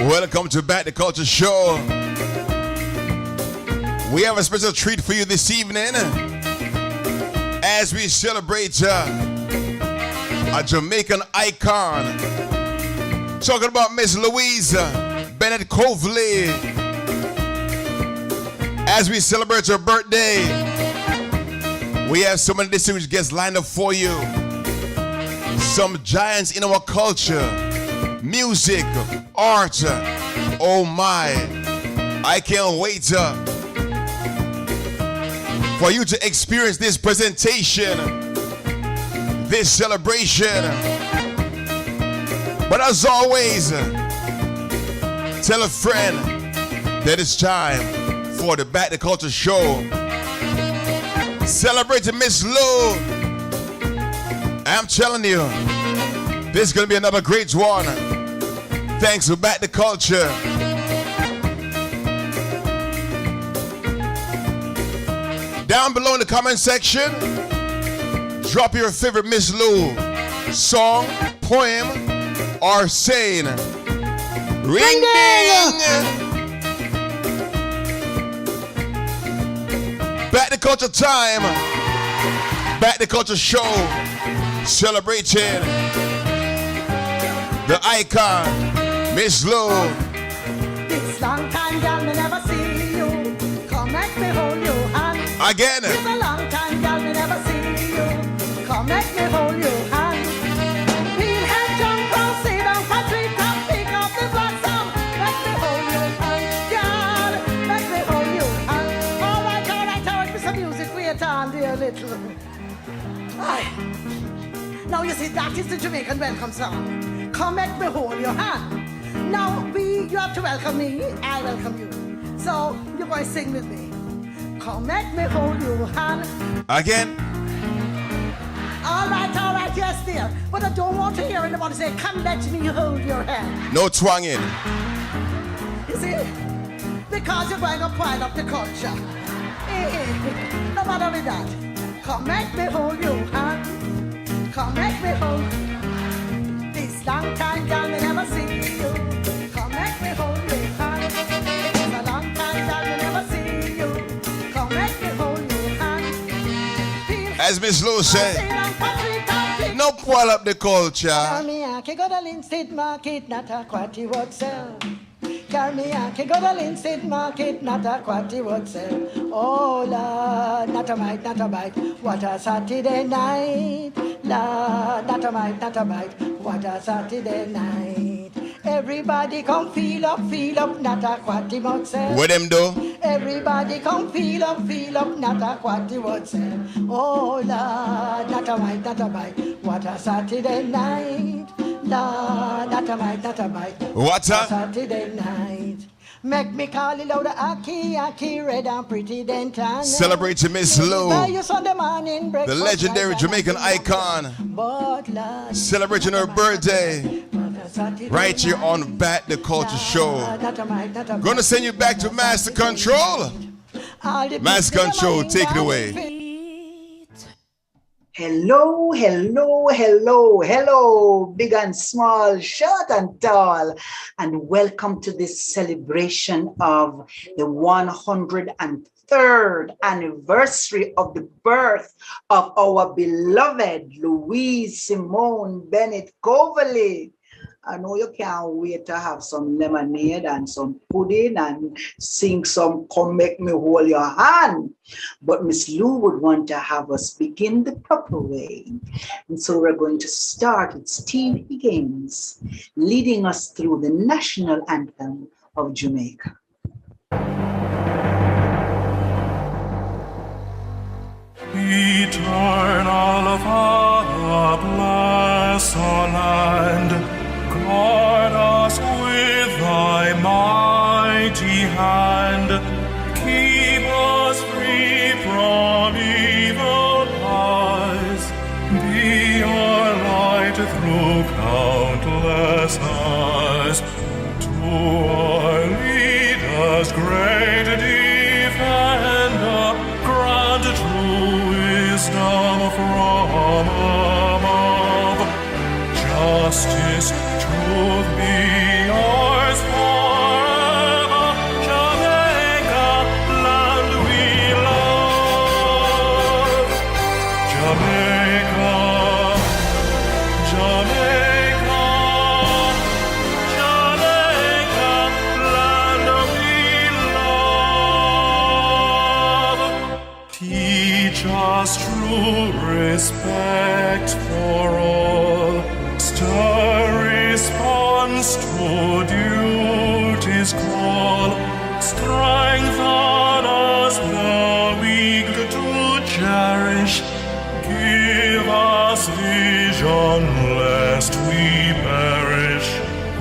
Welcome to Back the Culture Show. We have a special treat for you this evening as we celebrate a Jamaican icon. Talking about Miss Louise Bennett-Coverley. As we celebrate her birthday, we have so many distinguished guests lined up for you. Some giants in our culture, music, art. Oh my, I can't wait for you to experience this presentation, this celebration. But as always, tell a friend that it's time for the Back the Culture Show. Celebrating Miss Lou. I'm telling you, this is going to be another great one. Thanks for Back the Culture. Down below in the comment section, drop your favorite Miss Lou song, poem, or saying. Ring ding! Back the Culture time. Back the Culture Show. Celebrating the icon, Miss Lou. This long time, girl, me never see you. Come make me hold your hand. Again. It's a long time, girl, me never see you. Come make me hold your hand. We'll have jump from sit down for tree top, pick up the blossom. Make me hold your hand, girl. Make me hold your hand. All right, with some music for your time, dear little. Aye. Now you see, that is the Jamaican welcome song. Come make me hold your hand. Now you have to welcome me, I welcome you. So you're going to sing with me. Come make me hold your hand. Again. All right, yes dear. But I don't want to hear anybody say, come let me hold your hand. No twanging. You see? Because you're going to pile up the culture. No matter with that. Come make me hold your hand. Come make me hold. This long time, girl, me never see you. Come make me hold your hand. It's a long time, girl, me never see you. Come make me hold your hand. As Miss Lou said, no pwile up the culture. Carmiake go to Linstead Market, not a quatty would sell. Carmiake go to Linstead Market, not a quatty would sell. Oh Lord, not a bite, what a Saturday night. Lord, not a bite, what a Saturday night. Everybody come feel up, not a quatty would sell. What them do? Everybody come feel up, not a quatty would sell. Oh Lord, not a bite, what a Saturday night. Lord, not a bite, what a Saturday night. Make me call it louder, Aki, red and pretty dentan. Celebrating Miss Lou, the legendary Jamaican icon. Celebrating her birthday. Right here on Back the Culture Show. Gonna send you back to Master Control. Master Control, take it away. Hello, big and small, short and tall, and welcome to this celebration of the 103rd anniversary of the birth of our beloved Louise Simone Bennett-Coverley. I know you can't wait to have some lemonade and some pudding and sing some Come Make Me Hold Your Hand. But Miss Lou would want to have us begin the proper way. And so we're going to start with Steve Higgins, leading us through the national anthem of Jamaica. Eternal Father, bless our land. Guard us with thy mighty hand. Keep us free from evil eyes. Be our light through countless eyes. To our leaders, great defender, grant true wisdom from above. Justice, truth be ours forever. hands to duty's call. Strengthen us the weak to cherish. Give us vision lest we perish.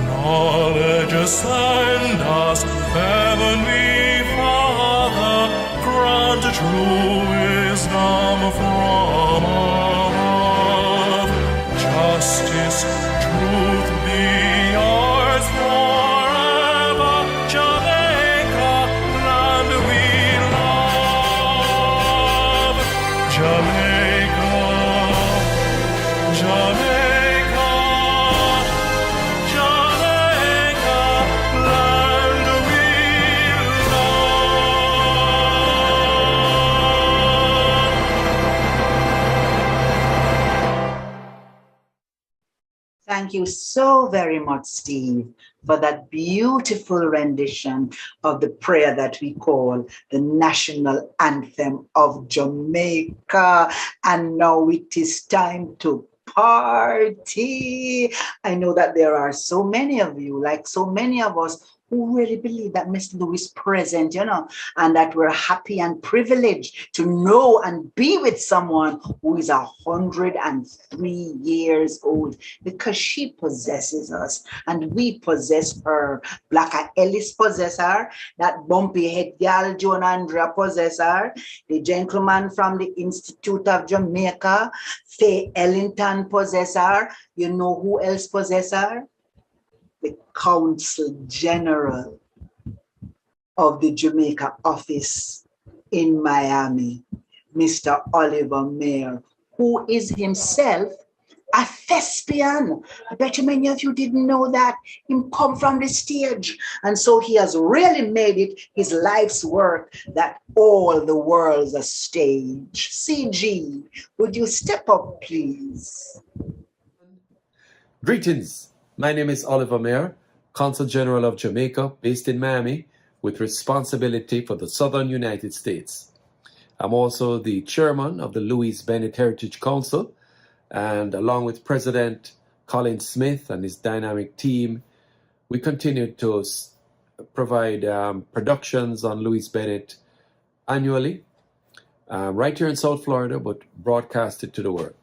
Knowledge ascend us, heavenly Father. Grant true wisdom from above. Justice, truth be ours forever. Jamaica, land we love. Jamaica, Jamaica, Jamaica, land we Thank you so very much, Steve, for that beautiful rendition of the prayer that we call the national anthem of Jamaica. And now it is time to party. I know that there are so many of you, like so many of us, who really believe that Miss Lou is present, and that we're happy and privileged to know and be with someone who is 103 years old, because she possesses us and we possess her. Blacka Ellis possess her, that bumpy head girl Joan Andrea possess her, the gentleman from the Institute of Jamaica, Faye Ellington possess her. You know who else possess her? The Consul General of the Jamaica office in Miami, Mr. Oliver Mair, who is himself a thespian. I bet you many of you didn't know that. Him come from the stage. And so he has really made it his life's work that all the world's a stage. CG, would you step up, please? Greetings. My name is Oliver Mair, Consul General of Jamaica, based in Miami, with responsibility for the Southern United States. I'm also the chairman of the Louise Bennett Heritage Council, and along with President Colin Smith and his dynamic team, we continue to provide productions on Louise Bennett annually, right here in South Florida, but broadcasted to the world.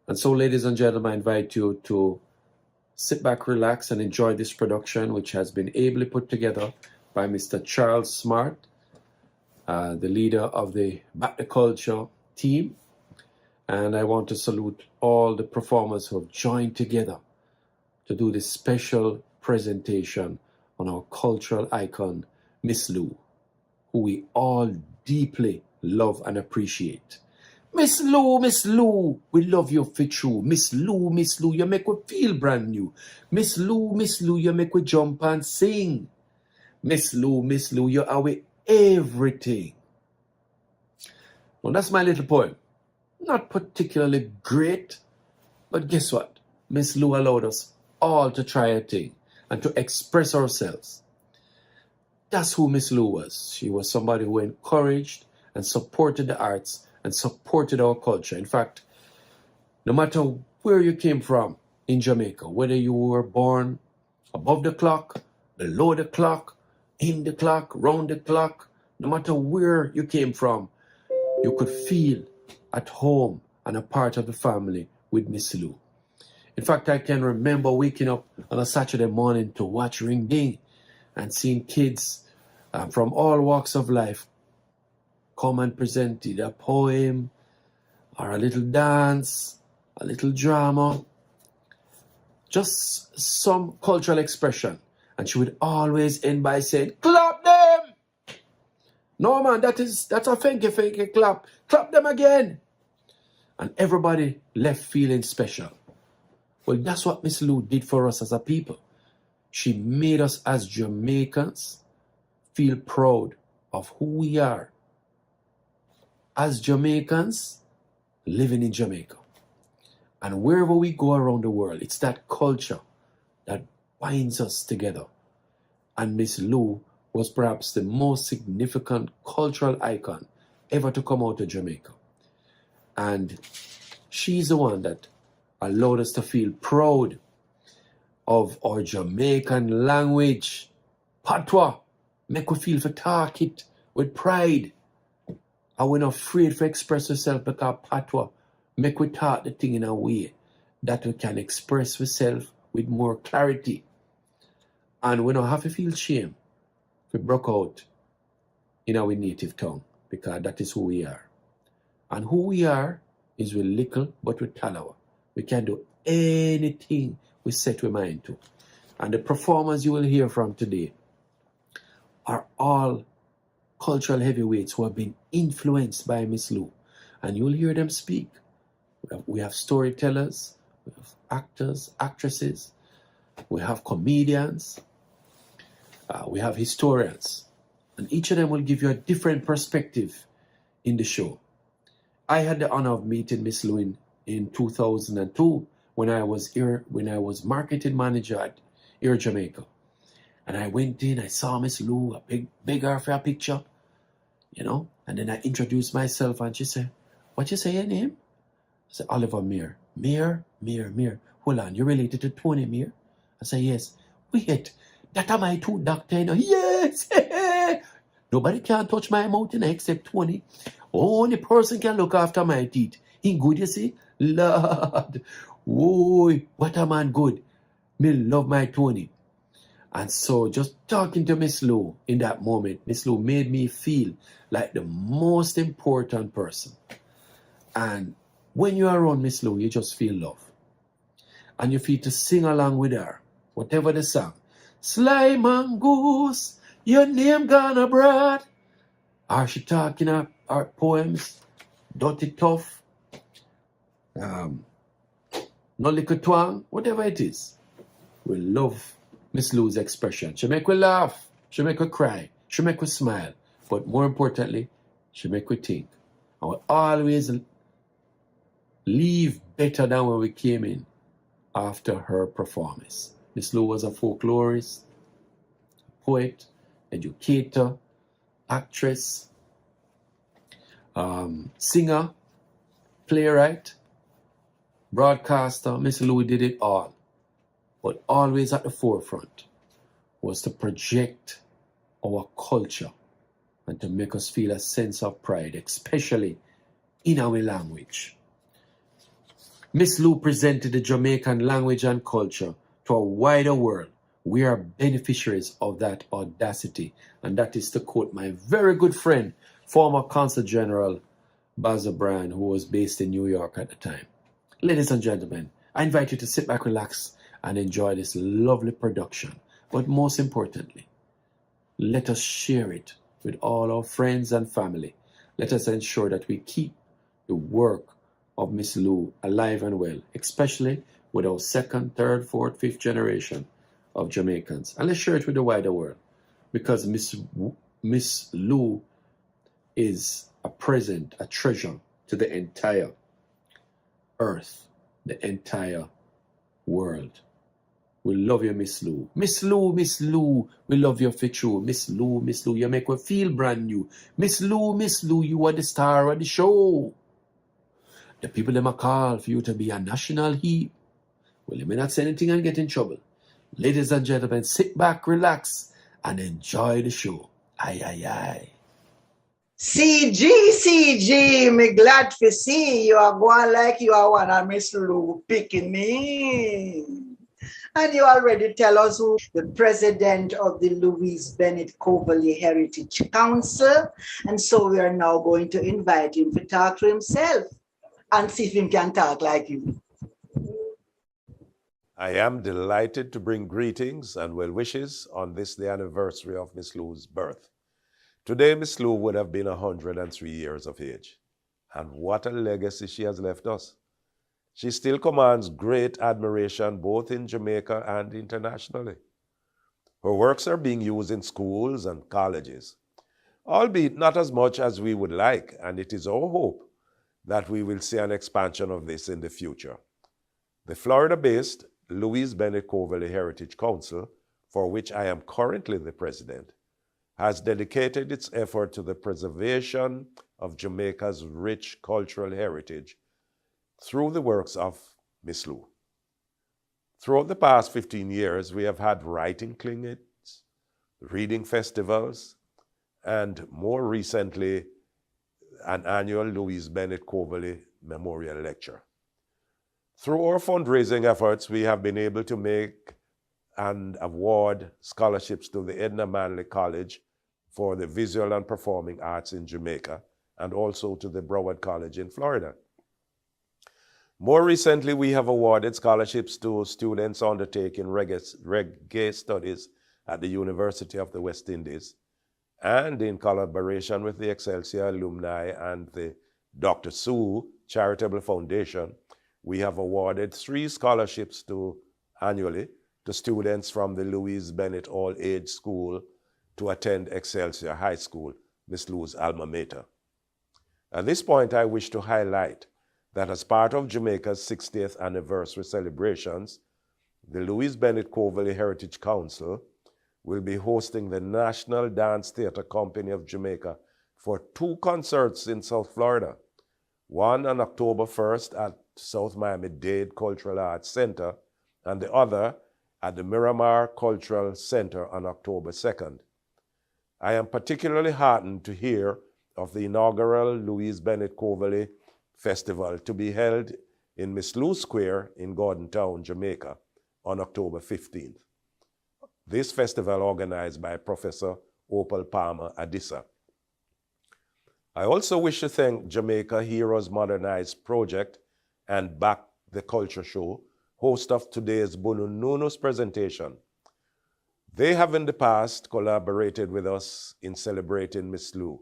And so, ladies and gentlemen, I invite you to sit back, relax, and enjoy this production, which has been ably put together by Mr. Charles Smart, the leader of the Back the Culture team. And I want to salute all the performers who have joined together to do this special presentation on our cultural icon, Miss Lou, who we all deeply love and appreciate. Miss Lou, we love you for true. Miss Lou, you make we feel brand new. Miss Lou, you make we jump and sing. Miss Lou, you are with everything. Well, that's my little poem. Not particularly great, but guess what? Miss Lou allowed us all to try a thing and to express ourselves. That's who Miss Lou was. She was somebody who encouraged and supported the arts and supported our culture. In fact, no matter where you came from in Jamaica, whether you were born above the clock, below the clock, in the clock, round the clock, no matter where you came from, you could feel at home and a part of the family with Miss Lou. In fact, I can remember waking up on a Saturday morning to watch Ring Ding and seeing kids from all walks of life come and present either a poem or a little dance, a little drama, just some cultural expression. And she would always end by saying, "Clap them!" No, man, that's a funky clap. Clap them again. And everybody left feeling special. Well, that's what Miss Lou did for us as a people. She made us as Jamaicans feel proud of who we are as Jamaicans living in Jamaica. And wherever we go around the world, it's that culture that binds us together. And Miss Lou was perhaps the most significant cultural icon ever to come out of Jamaica. And she's the one that allowed us to feel proud of our Jamaican language. Patois, make we feel for talk it with pride. And we're not afraid to express ourselves because patois make we talk the thing in a way that we can express ourselves with more clarity. And we don't have to feel shame if we broke out in our native tongue, because that is who we are. And who we are is with little but with talawa. We can do anything we set our mind to. And the performers you will hear from today are all cultural heavyweights who have been influenced by Miss Lou. And you'll hear them speak. We have storytellers, we have actors, actresses, we have comedians, we have historians. And each of them will give you a different perspective in the show. I had the honor of meeting Miss Lou in 2002 when I was marketing manager at Air Jamaica. And I went in, I saw Miss Lou, beg her for a picture, and then I introduced myself and she said, "What you say your name?" I said, "Oliver Mair." Mair. Hold on, you related to Tony Mair? I said, "Yes." "Wait, that are my two doctors, Yes. Nobody can touch my mouth except Tony. Only person can look after my teeth. He good, you see? Lord. Whoa, what a man good. Me love my Tony. And so just talking to Miss Lou in that moment, Miss Lou made me feel like the most important person. And when you're around Miss Lou, you just feel love. And you feel to sing along with her, whatever the song. Sly Mongoose, your name gone abroad. Or she talking her poems, Dirty Tough, No Little Twang, whatever it is. We love Miss Lou's expression. She make we laugh, she make we cry, she make we smile, but more importantly, she make we think. And we always leave better than when we came in after her performance. Miss Lou was a folklorist, poet, educator, actress, singer, playwright, broadcaster. Miss Lou did it all. But always at the forefront was to project our culture and to make us feel a sense of pride, especially in our language. Miss Lou presented the Jamaican language and culture to a wider world. We are beneficiaries of that audacity. And that is to quote my very good friend, former Consul General Basil Bryan, who was based in New York at the time. Ladies and gentlemen, I invite you to sit back, relax, and enjoy this lovely production. But most importantly, let us share it with all our friends and family. Let us ensure that we keep the work of Miss Lou alive and well, especially with our second, third, fourth, fifth generation of Jamaicans. And let's share it with the wider world, because Miss Lou is a present, a treasure to the entire earth, the entire world. We love you, Miss Lou. Miss Lou, we love you for true. Miss Lou, you make us feel brand new. Miss Lou, you are the star of the show. The people them a call for you to be a national heat. Well, you may not say anything and get in trouble. Ladies and gentlemen, sit back, relax, and enjoy the show. Aye. CG, me glad to see you are going like you are one of Miss Lou picking me. And you already tell us who the president of the Louise Bennett-Coverley Heritage Council. And so we are now going to invite him to talk to himself and see if he can talk like you. I am delighted to bring greetings and well wishes on this, the anniversary of Miss Lou's birth. Today, Miss Lou would have been 103 years of age. And what a legacy she has left us. She still commands great admiration both in Jamaica and internationally. Her works are being used in schools and colleges, albeit not as much as we would like, and it is our hope that we will see an expansion of this in the future. The Florida-based Louise Bennett-Coverley Heritage Council, for which I am currently the president, has dedicated its effort to the preservation of Jamaica's rich cultural heritage through the works of Miss Lou. Throughout the past 15 years, we have had writing clinics, reading festivals, and more recently, an annual Louise Bennett-Coverley Memorial Lecture. Through our fundraising efforts, we have been able to make and award scholarships to the Edna Manley College for the Visual and Performing Arts in Jamaica, and also to the Broward College in Florida. More recently, we have awarded scholarships to students undertaking reggae studies at the University of the West Indies, and in collaboration with the Excelsior alumni and the Dr. Sue Charitable Foundation, we have awarded 3 scholarships annually to students from the Louise Bennett All-Age School to attend Excelsior High School, Miss Lou's alma mater. At this point, I wish to highlight that as part of Jamaica's 60th anniversary celebrations, the Louise Bennett-Coverley Heritage Council will be hosting the National Dance Theatre Company of Jamaica for 2 concerts in South Florida, one on October 1st at South Miami-Dade Cultural Arts Center, and the other at the Miramar Cultural Center on October 2nd. I am particularly heartened to hear of the inaugural Louise Bennett-Coverley Festival to be held in Miss Lou Square in Gordon Town, Jamaica on October 15th. This festival organized by Professor Opal Palmer Adissa. I also wish to thank Jamaica Heroes Modernized project and Back the Culture Show, host of today's Bunununus presentation. They have in the past collaborated with us in celebrating Miss Lou.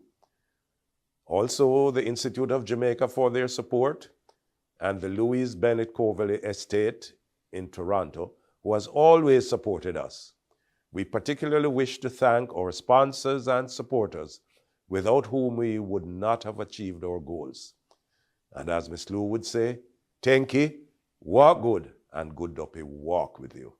Also, the Institute of Jamaica for their support, and the Louise Bennett-Coverley Estate in Toronto, who has always supported us. We particularly wish to thank our sponsors and supporters, without whom we would not have achieved our goals. And as Miss Lou would say, thank you, walk good, and good dopey walk with you.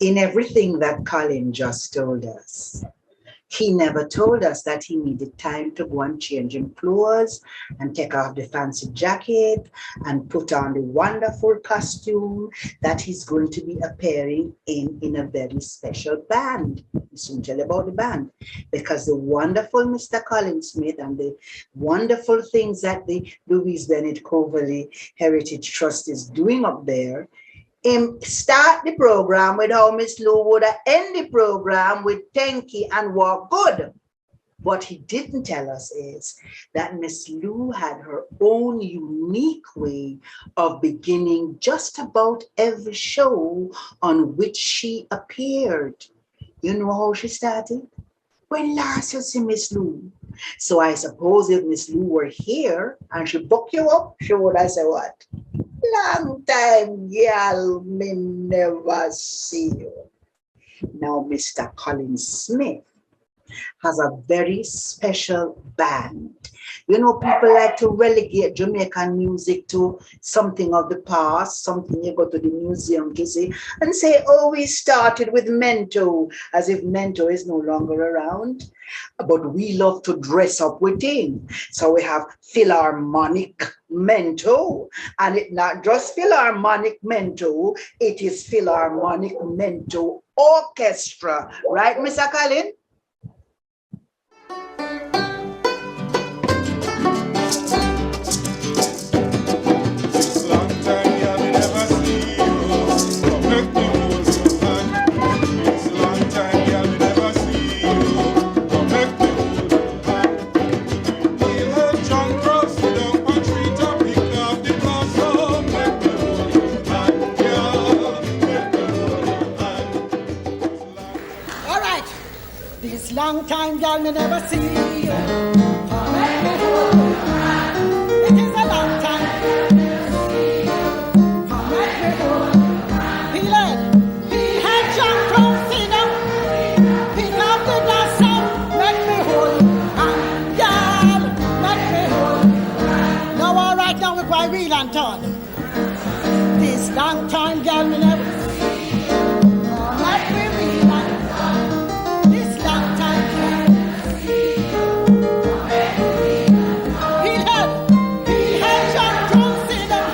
In everything that Colin just told us, he never told us that he needed time to go and change his clothes and take off the fancy jacket and put on the wonderful costume that he's going to be appearing in a very special band. I'll soon tell you about the band, because the wonderful Mr. Colin Smith and the wonderful things that the Louise Bennett-Coverley Heritage Trust is doing up there, start the program with how Miss Lou would end the program with thank you and walk good. What he didn't tell us is that Miss Lou had her own unique way of beginning just about every show on which she appeared. You know how she started? When last you see Miss Lou. So I suppose if Miss Lou were here and she booked you up, she would have said what? Long time, girl, me never see you. Now, Mr. Colin Smith has a very special band. You know, people like to relegate Jamaican music to something of the past, something you go to the museum to see, and say, oh, we started with Mento, as if Mento is no longer around. But we love to dress up with him. So we have Philharmonic Mento, and it's not just Philharmonic Mento, it is Philharmonic Mento Orchestra. Right, Mr. Colin? All right. This long time, girl, me never see you. Come let me hold you. It is a long time. Come let me hold you. Feel it. Feel her jump from freedom. Pick up the blossom. Let me hold you. And girl, let me hold you. Now, all right, now we're going real and turn. This long time, girl, me never see you. Come let me real and turn. This long time, girl. Feel her. Feel her jump from freedom.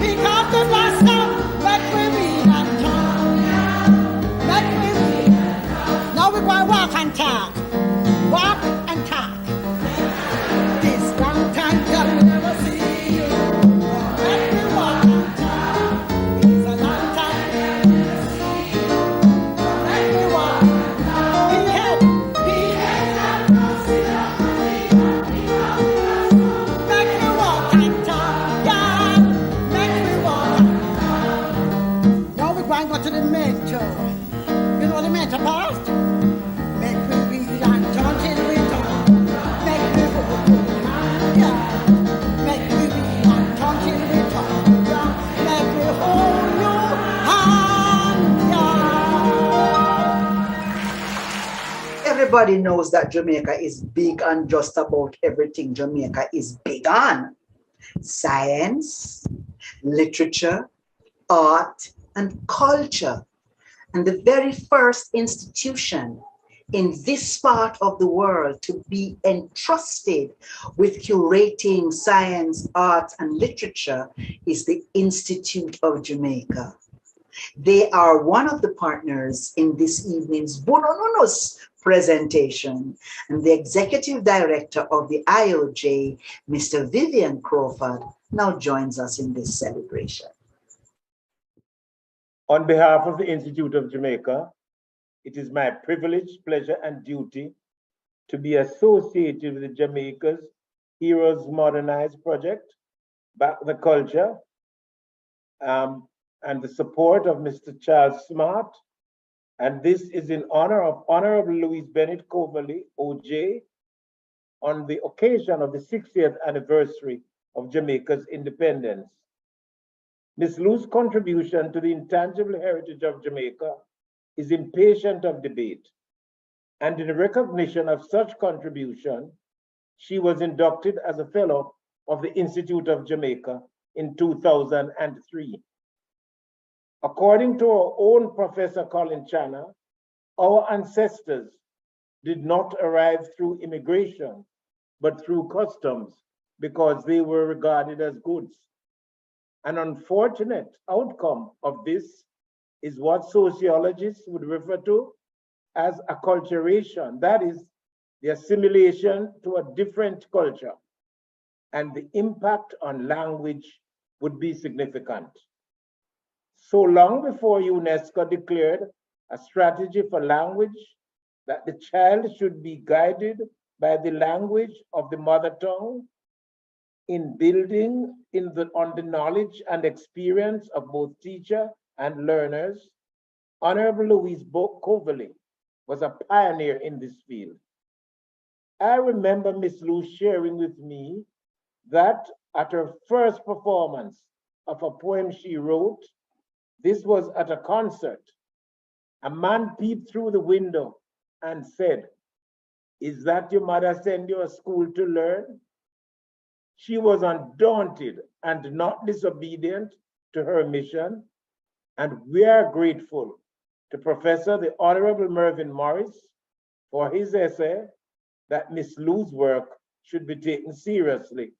Pick up the blossom. Let me real and turn. Let me real. Now we're going to walk and talk. Walk and talk. This long time, girl, we never see you. Let me walk and talk. It's a long time. Let me walk. Be head. Be head. Make me walk and talk. Yeah. Make me walk. Now we're going to go to the mentor. You know the mentor part? Make me read and turn till we talk. Make me hold you. Yeah. Make me read and turn till we talk. Yeah. Make me hold you. Yeah. Everybody knows that Jamaica is big on just about everything Jamaica is big on. Science, literature, art, and culture. And the very first institution in this part of the world to be entrusted with curating science, arts, and literature is the Institute of Jamaica. They are one of the partners in this evening's Bonononus presentation, and the executive director of the IOJ, Mr. Vivian Crawford, now joins us in this celebration. On behalf of the Institute of Jamaica, it is my privilege, pleasure, and duty to be associated with the Jamaica's Heroes Modernized project, Back the Culture, and the support of Mr. Charles Smart. And this is in honor of Honorable Louise Bennett-Coverley, OJ, on the occasion of the 60th anniversary of Jamaica's independence. Ms. Lou's contribution to the intangible heritage of Jamaica is impatient of debate, and in recognition of such contribution, she was inducted as a fellow of the Institute of Jamaica in 2003. According to our own Professor Colin Channa, our ancestors did not arrive through immigration, but through customs because they were regarded as goods. An unfortunate outcome of this is what sociologists would refer to as acculturation, that is, the assimilation to a different culture, and the impact on language would be significant. So long before UNESCO declared a strategy for language that the child should be guided by the language of the mother tongue in building on the knowledge and experience of both teacher and learners, Honorable Louise Bennett-Coverley was a pioneer in this field. I remember Miss Lou sharing with me that at her first performance of a poem she wrote, this was at a concert, a man peeped through the window and said, Is that your mother send you to school to learn? She was undaunted and not disobedient to her mission, and we are grateful to Professor the Honorable Mervyn Morris for his essay that Miss Lou's work should be taken seriously,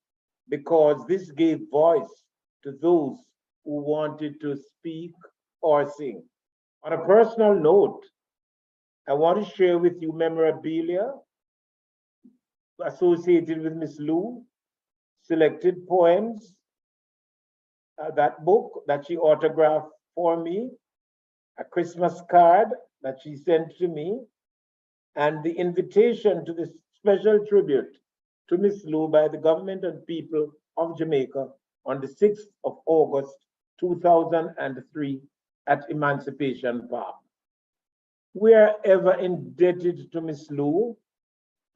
because this gave voice to those who wanted to speak or sing. On a personal note, I want to share with you memorabilia associated with Miss Lou, selected poems, that book that she autographed for me, a Christmas card that she sent to me, and the invitation to this special tribute to Miss Lou by the government and people of Jamaica on the 6th of August, 2003 at Emancipation Park. We are ever indebted to Miss Lou,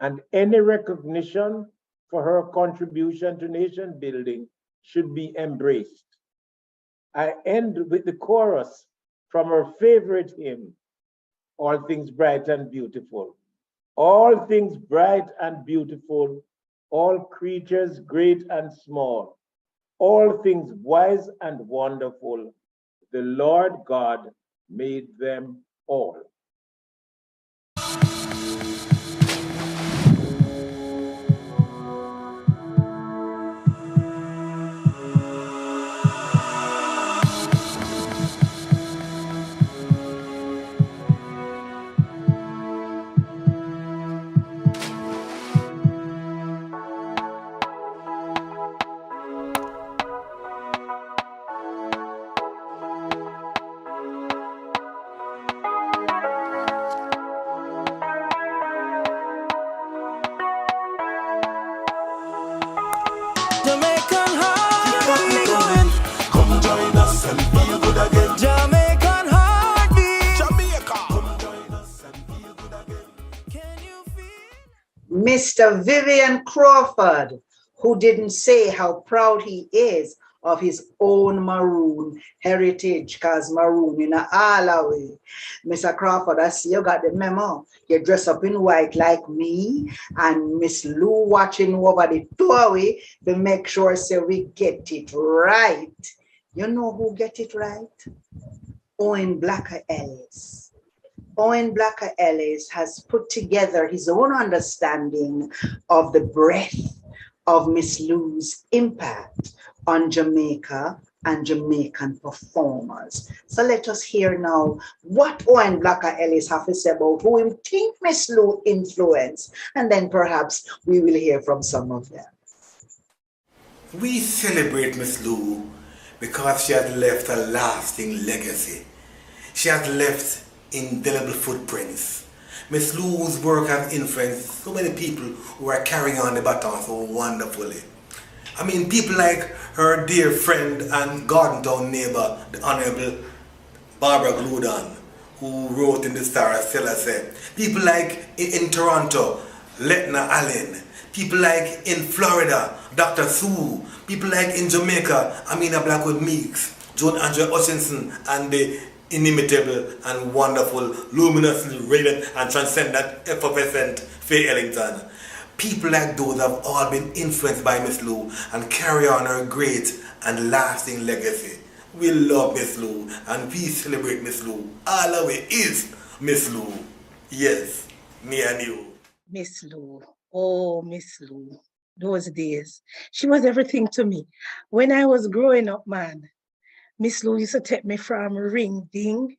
and any recognition for her contribution to nation building should be embraced. I end with the chorus from her favorite hymn, All Things Bright and Beautiful. All things bright and beautiful, all creatures great and small, all things wise and wonderful, the Lord God made them all. Jamaican heartbeat, come join us and feel good again. Jamaican heartbeat, Jamaica, come join us and feel good again. Can you feel? Mr. Vivian Crawford, who didn't say how proud he is of his own maroon heritage, because maroon in all way. Mr. Crawford, I see you got the memo. You dress up in white like me, and Miss Lou watching over the doorway to make sure say we get it right. You know who get it right? Owen Blacker Ellis. Owen Blacker Ellis has put together his own understanding of the breadth of Miss Lou's impact on Jamaica and Jamaican performers. So let us hear now what Owen Blacker Ellis have to say about who him think Miss Lou influenced, and then perhaps we will hear from some of them. We celebrate Miss Lou because she has left a lasting legacy. She has left indelible footprints. Miss Lou's work has influenced so many people who are carrying on the baton so wonderfully. I mean, people like her dear friend and Garden Town neighbor, the Honorable Barbara Gludon, who wrote in the Star of Selassie. People like in Toronto, Letna Allen. People like in Florida, Dr. Sue. People like in Jamaica, Amina Blackwood-Meeks, John Andrew Hutchinson, and the inimitable and wonderful, luminously radiant and transcendent, effervescent Faye Ellington. People like those have all been influenced by Miss Lou and carry on her great and lasting legacy. We love Miss Lou and we celebrate Miss Lou. All the way is Miss Lou. Yes, me and you. Miss Lou, oh Miss Lou, those days. She was everything to me. When I was growing up, man, Miss Lou used to take me from ring ding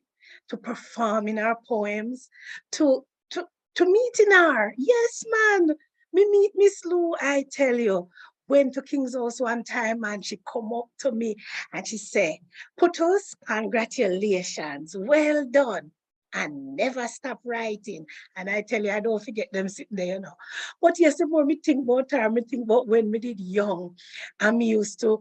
to perform in her poems, to meeting her. Yes, man. Me meet Miss Lou, I tell you, went to King's House one time and she come up to me and she said, Putus, congratulations, well done. And never stop writing. And I tell you, I don't forget them sitting there, you know. But yes, the more me think about her, me think about when me did young, I'm used to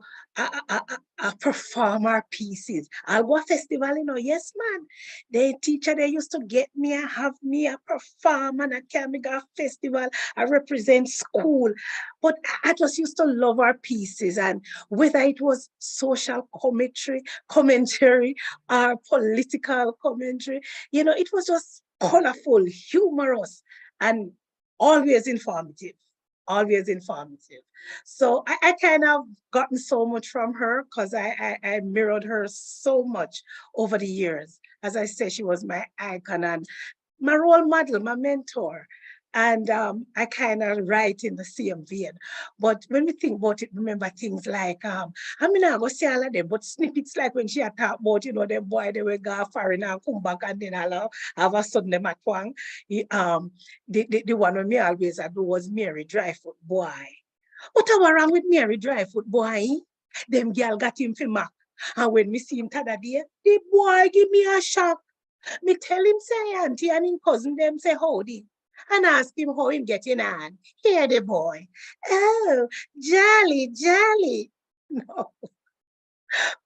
perform our pieces. I'll go a festival, you know. Yes, man. The teacher, they used to get me and have me a perform and I can make a festival. I represent school. But I just used to love our pieces. And whether it was social commentary, or political commentary, you know, it was just colorful, humorous. And always informative, always informative. So I kind of gotten so much from her because I mirrored her so much over the years. As I said, she was my icon and my role model, my mentor. And I kind of write in the same vein. But when we think about it, remember things like, I mean, I go see all of them, but snippets like when she had talked about, you know, them boy, they will go foreign and come back and then all of a sudden them at twang. The one with me always I do was Mary Dryfoot boy. What was wrong with Mary Dryfoot boy? Them girl got him for Mac. And when me see him t'other day, the boy give me a shock. Me tell him say auntie and him cousin them say howdy. And ask him how him getting on. Hear the boy. Oh, jolly, jolly. No.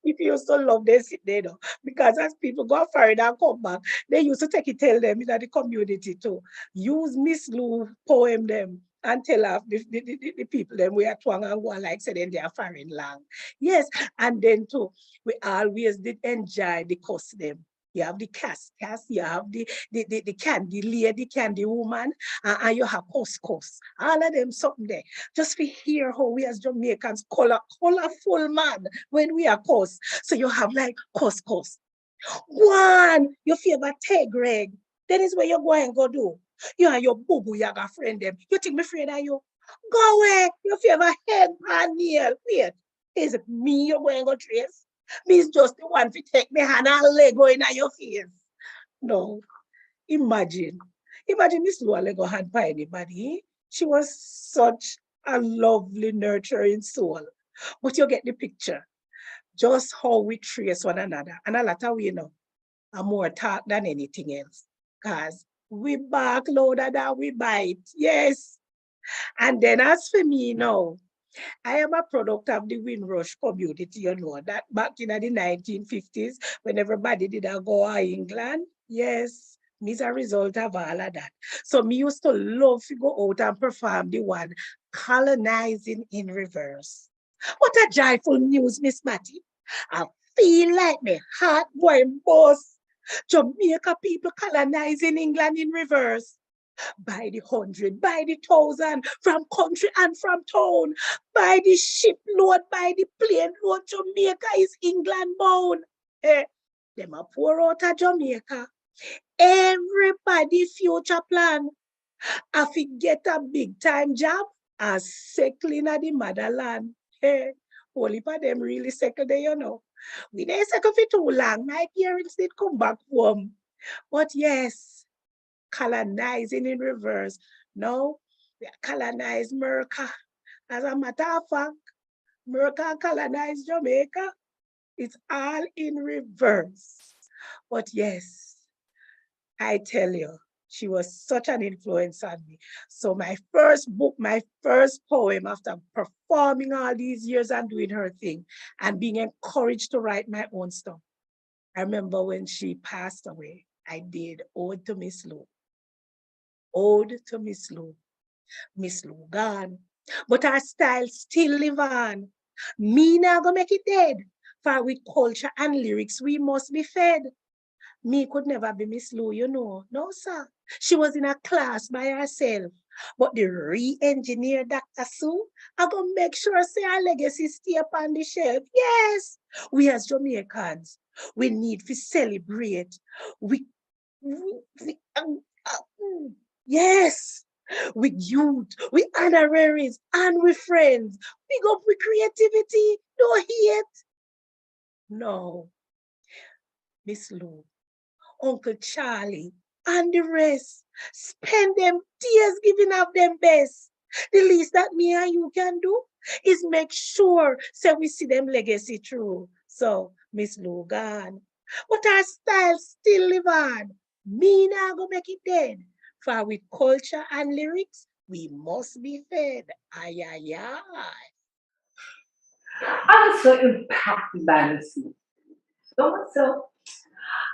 People used to love they sit there though. Because as people go foreign and come back, they used to take it, tell them in the community too. Use Miss Lou poem them and tell off the people them we are twang and go like say then they are foreign lang. Yes, and then too, we always did enjoy the custom. You have the cast, you have the candy lady, candy woman, and you have couscous. All of them something there. Just to hear how we as Jamaicans colorful man when we are course. So you have like couscous. One, your favorite tea, Greg. Then is where you go and go do. You and your boo yaga friend them. You think me afraid of you? Go away. Your favorite head and nail. Wait, is it me you're going to go trace? Me's just the one to take me hand and leg going on your face. No. Imagine Miss Lou Lego hand by anybody. She was such a lovely, nurturing soul. But you get the picture. Just how we trace one another. And a lot of we know are more talk than anything else. Because we bark louder than we bite. Yes. And then as for me now, I am a product of the Windrush community, you know, that back in the 1950s, when everybody did go to England, yes, me's a result of all of that. So me used to love to go out and perform the one, colonizing in reverse. What a joyful news, Miss Matty. I feel like my heart going bust. Jamaica people colonizing England in reverse. By the 100, by the 1,000, from country and from town, by the shipload, by the plane load, Jamaica is England bound. Them a pour out of Jamaica. Everybody future plan. I get a big time job as settling at the motherland. Only for them really settle there, you know. We didn't settle for too long. My parents did come back home. But yes, colonizing in reverse. No, we colonize America. As a matter of fact, America colonized Jamaica. It's all in reverse. But yes, I tell you, she was such an influence on me. So my first book, my first poem, after performing all these years and doing her thing and being encouraged to write my own stuff, I remember when she passed away, I did Ode to Miss Lou. Ode to Miss Lou. Miss Lou gone, but her style still live on. Me now go make it dead. For with culture and lyrics, we must be fed. Me could never be Miss Lou, you know. No, sir. She was in a class by herself. But the re-engineer Dr. Sue, I go make sure say our legacy stay upon the shelf. Yes, we as Jamaicans, we need to celebrate. Yes, with youth, with honoraries, and with friends. Big up with creativity, no hate. No, Miss Lou, Uncle Charlie, and the rest, spend them tears giving up them best. The least that me and you can do is make sure so we see them legacy through. So, Miss Lou gone, but our style still live on. Me now go make it dead. For with culture and lyrics, we must be fed. Ay, ay, ay. I was so impacted by this movie. So much so,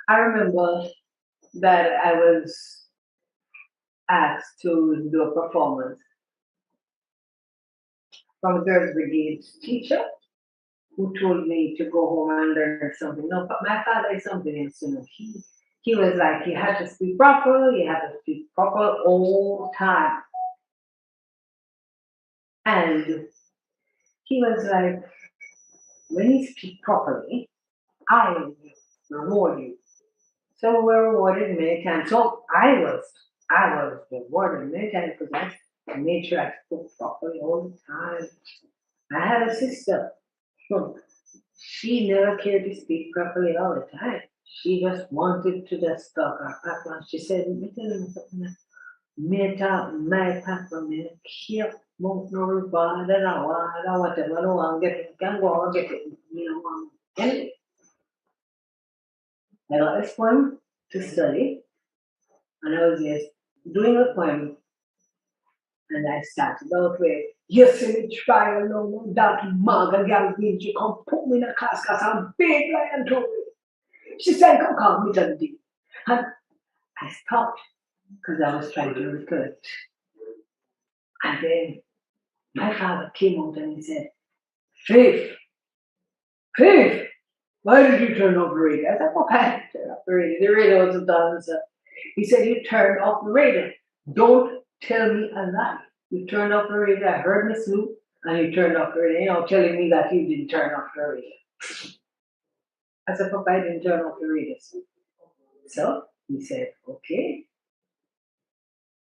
I remember that I was asked to do a performance from a Girls Brigade teacher who told me to go home and learn something. No, but my father is something else, you know. He was like, you had to speak proper, you had to speak proper all the time. And he was like, when you speak properly, I will reward you. So we were rewarded many times. So I was rewarded many times because I made sure I spoke properly all the time. I had a sister. She never cared to speak properly all the time. She just wanted to just talk her papa. She said, let me tell you something. Me talk my papa, me care about no reward and whatever I want get it. Can go and get it. Me no want get it. I got this poem to study, and I was just doing a poem, and I started out with, you see me try alone, that mother girl bitch, you come put me in a class because I'm big lion to it. She said, come call me to the day. And I stopped because I was trying to reflect. And then my father came out and he said, Faith, why did you turn off the radio? I said, well, I didn't turn off the radio. The radio wasn't done, sir. He said, you turned off the radio. Don't tell me a lie. You turned off the radio. I heard Miss Lou, and you turned off the radio. You're telling me that you didn't turn off the radio. I said, Papa, I didn't turn off the radio. So he said, okay.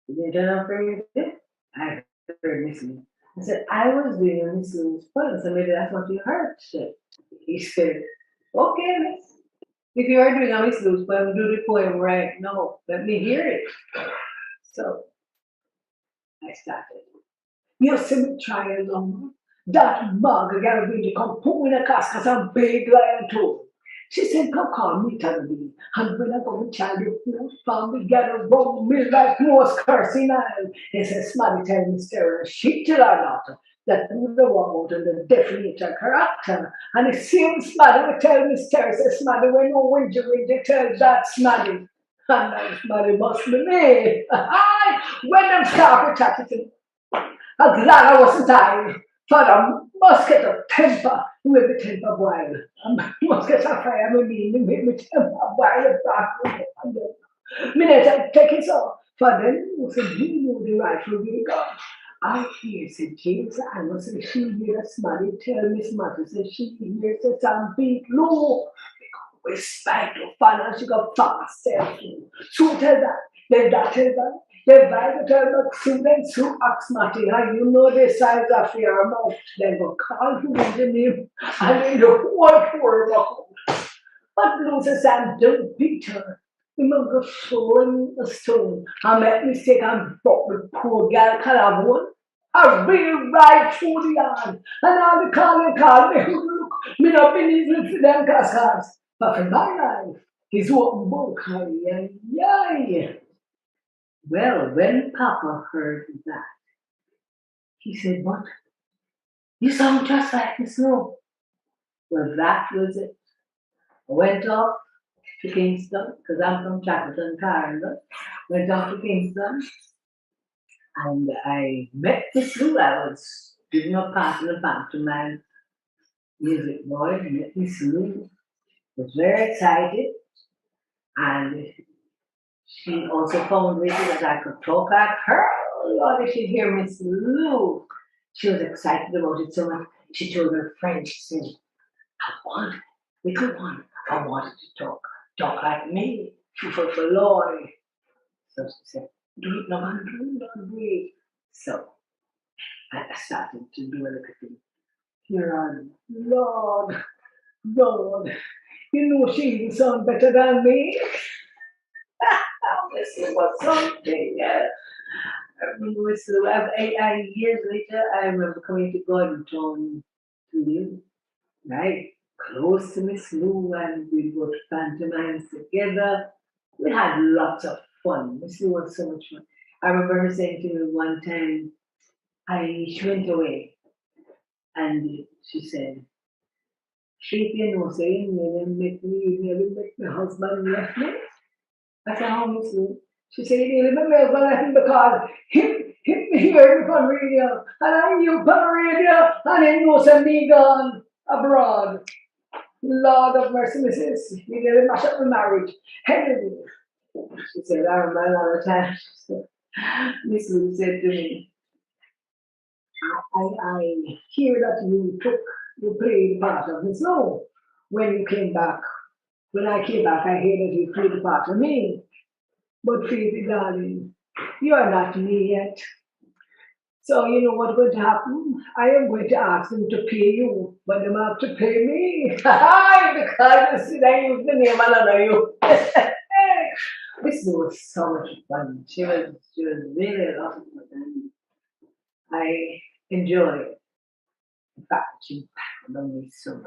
You didn't turn off the radio? I heard Miss Lou. I said, I was doing Miss Lou's poem, so maybe that's what you heard. He said, okay, miss. If you are doing a Miss Lou's poem, do the poem right now. Let me hear it. So I started. You see me try along. That mug gotta be to come put me in a class because I'm big lion too. She said, come call me Tony. And when I go to child, you family gotta roll me like most cursing iron. He said, Smarty tell me Sarah, she tell her not that you the one out and the definite character. And it seems Smarty would tell me Sarah, says Smarty, when no winter tell that Smarty. And that Smarty must be me. When them start attacking, I'm glad I wasn't dying. For I must get a temper with the temper boil. I must get a fire with me temper boil back. Minute I take it off. For then you said you know the rifle will go. I hear said James, I must say she hear a Smarty tell Miss Mother said she hears a sound beat low. We spike to follow, she got fast. So tell that, then that tell that. They buy the term of students who ask Marty, and you know the size of your mouth. They will call you with the name, and they don't want to worry about it. But loses and don't beat her. Remember throwing a stone. I made mistake and brought the poor girl Calavon. I real right through the yard. And all the call me, look, me not believe it for them cascades. But for my life, he's walking book. Yay. Well, when Papa heard that, he said, what? You sound just like Miss Lou. Well, that was it. I went off to Kingston, because I'm from Shackleton, Canada. Went off to Kingston, and I met Miss Lou. I was doing a part in the pantomime music boy. I met Miss Lou. Was very excited, and she also found with me that I could talk like her. Lord, if you hear Miss Lou, she was excited about it so much. She told her friend, she said, I wanted, little one, I wanted to talk like me, for Lord. So she said, do it, no man, do it. So I started to do a little thing. Here on, Lord, you know she even sound better than me. This was something. I remember Miss Lou. Years later, I remember coming to Gordon Town to live, right, close to Miss Lou, and we'd go to pantomimes together. We had lots of fun. Miss Lou was so much fun. I remember her saying to me one time, she went away, and she said, she you know saying, nearly make my husband left me. I said, how Miss Lou? She said, you remember I was going to let him because he heard me on radio, and I knew on radio, and he knows me gone abroad. Lord of mercy, Mrs. You nearly mash up the marriage. Anyway, she said, I remember another time. Miss Lou said to me, I hear that you played part of the song when you came back. When I came back, I hear that you played the part of me. But Phoebe, darling, you are not me yet. So you know what's going to happen? I am going to ask them to pay you, but they have to pay me. Because you see, I use the name another you. This was so much fun. She was really a lot of fun. And I enjoy it. In fact, she impacted on me so much.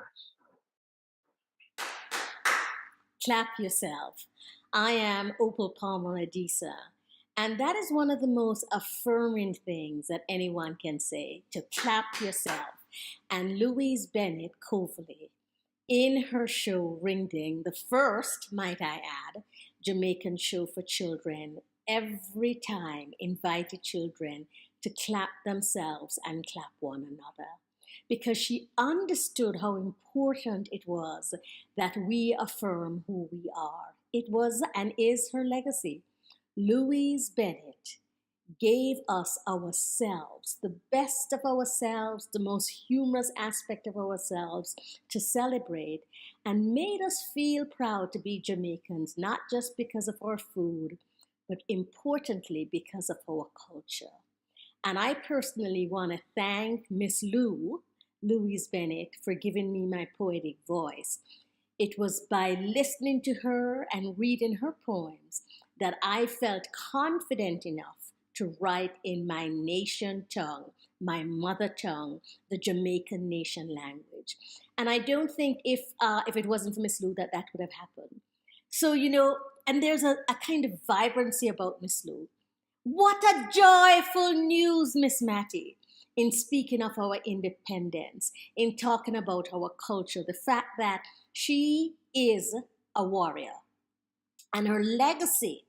Clap yourself. I am Opal Palmer Adisa, and that is one of the most affirming things that anyone can say, to clap yourself. And Louise Bennett-Coverley, in her show Ring Ding, the first, might I add, Jamaican show for children, every time invited children to clap themselves and clap one another, because she understood how important it was that we affirm who we are. It was and is her legacy. Louise Bennett gave us ourselves, the best of ourselves, the most humorous aspect of ourselves to celebrate, and made us feel proud to be Jamaicans, not just because of our food, but importantly because of our culture. And I personally want to thank Miss Louise Bennett, for giving me my poetic voice. It was by listening to her and reading her poems that I felt confident enough to write in my nation tongue, my mother tongue, the Jamaican nation language. And I don't think if it wasn't for Miss Lou that would have happened. So, you know, and there's a kind of vibrancy about Miss Lou. What a joyful news, Miss Mattie, in speaking of our independence, in talking about our culture, the fact that she is a warrior and her legacy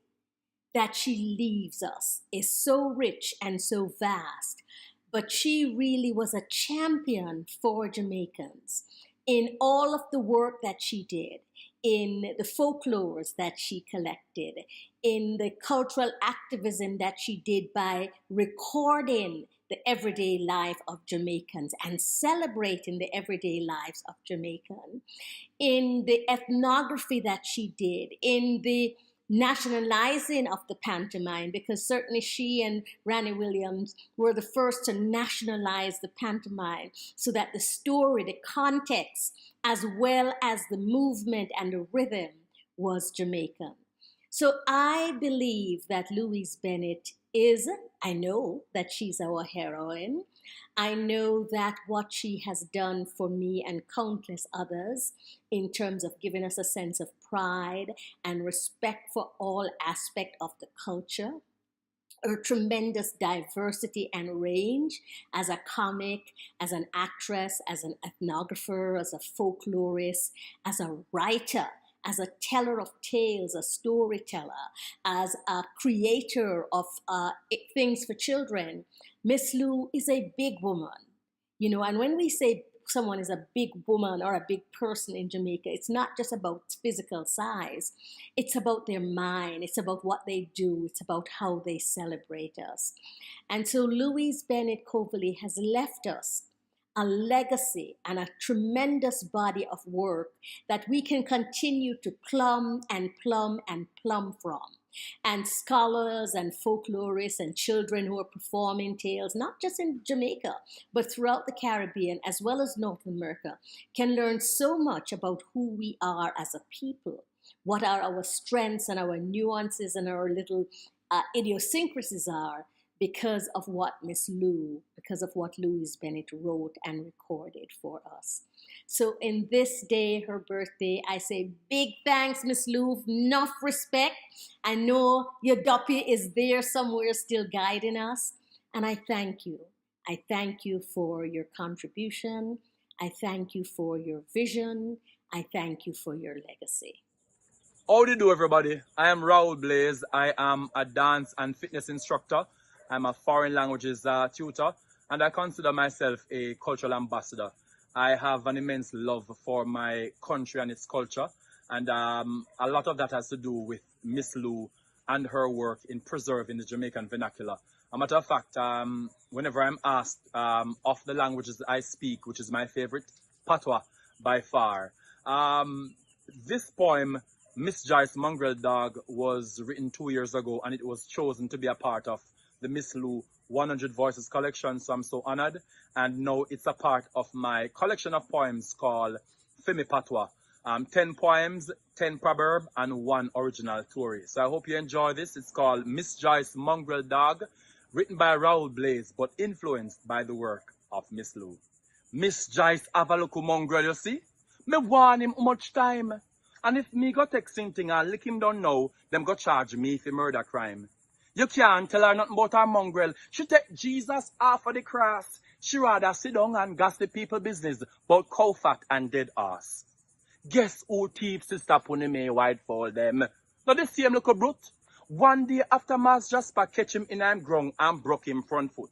that she leaves us is so rich and so vast, but she really was a champion for Jamaicans in all of the work that she did, in the folklores that she collected, in the cultural activism that she did by recording the everyday life of Jamaicans and celebrating the everyday lives of Jamaicans, in the ethnography that she did, in the nationalizing of the pantomime, because certainly she and Ranny Williams were the first to nationalize the pantomime so that the story, the context, as well as the movement and the rhythm was Jamaican. So I believe that Louise Bennett is, I know that she's our heroine. I know that what she has done for me and countless others in terms of giving us a sense of pride and respect for all aspects of the culture, her tremendous diversity and range as a comic, as an actress, as an ethnographer, as a folklorist, as a writer, as a teller of tales, a storyteller, as a creator of things for children. Miss Lou is a big woman, you know, and when we say someone is a big woman or a big person in Jamaica, it's not just about physical size. It's about their mind. It's about what they do. It's about how they celebrate us. And so Louise Bennett-Coverley has left us a legacy and a tremendous body of work that we can continue to plumb and plumb and plumb from. And scholars and folklorists and children who are performing tales, not just in Jamaica, but throughout the Caribbean as well as North America, can learn so much about who we are as a people, what are our strengths and our nuances and our little idiosyncrasies are, because of what because of what Louise Bennett wrote and recorded for us. So in this day, her birthday, I say big thanks, Miss Lou, enough respect. I know your duppy is there somewhere still guiding us. And I thank you. I thank you for your contribution. I thank you for your vision. I thank you for your legacy. How do you do, everybody? I am Raul Blaze. I am a dance and fitness instructor. I'm a foreign languages tutor, and I consider myself a cultural ambassador. I have an immense love for my country and its culture, and a lot of that has to do with Miss Lou and her work in preserving the Jamaican vernacular A matter of fact, whenever I'm asked of the languages I speak, which is my favorite, Patois by far. This poem, Miss Joyce Mongrel Dog, was written 2 years ago, and it was chosen to be a part of the Miss Lou 100 Voices collection, so I'm so honored. And now it's a part of my collection of poems called Femi Patois. 10 poems, 10 proverb, and 1 original story. So I hope you enjoy this. It's called Miss Joyce Mongrel Dog, written by Raoul Blaze, but influenced by the work of Miss Lou. Miss Joyce have a look mongrel, you see? Me warn him how much time. And if me go take something and lick him down now, them go charge me for murder crime. You can't tell her nothing about her mongrel. She take Jesus off of the cross. She rather sit down and gossip people business about cow fat and dead ass. Guess who thief sister Punime Whitefall them? Not the same little brute. One day after Mass Jasper catch him in him ground and broke him front foot.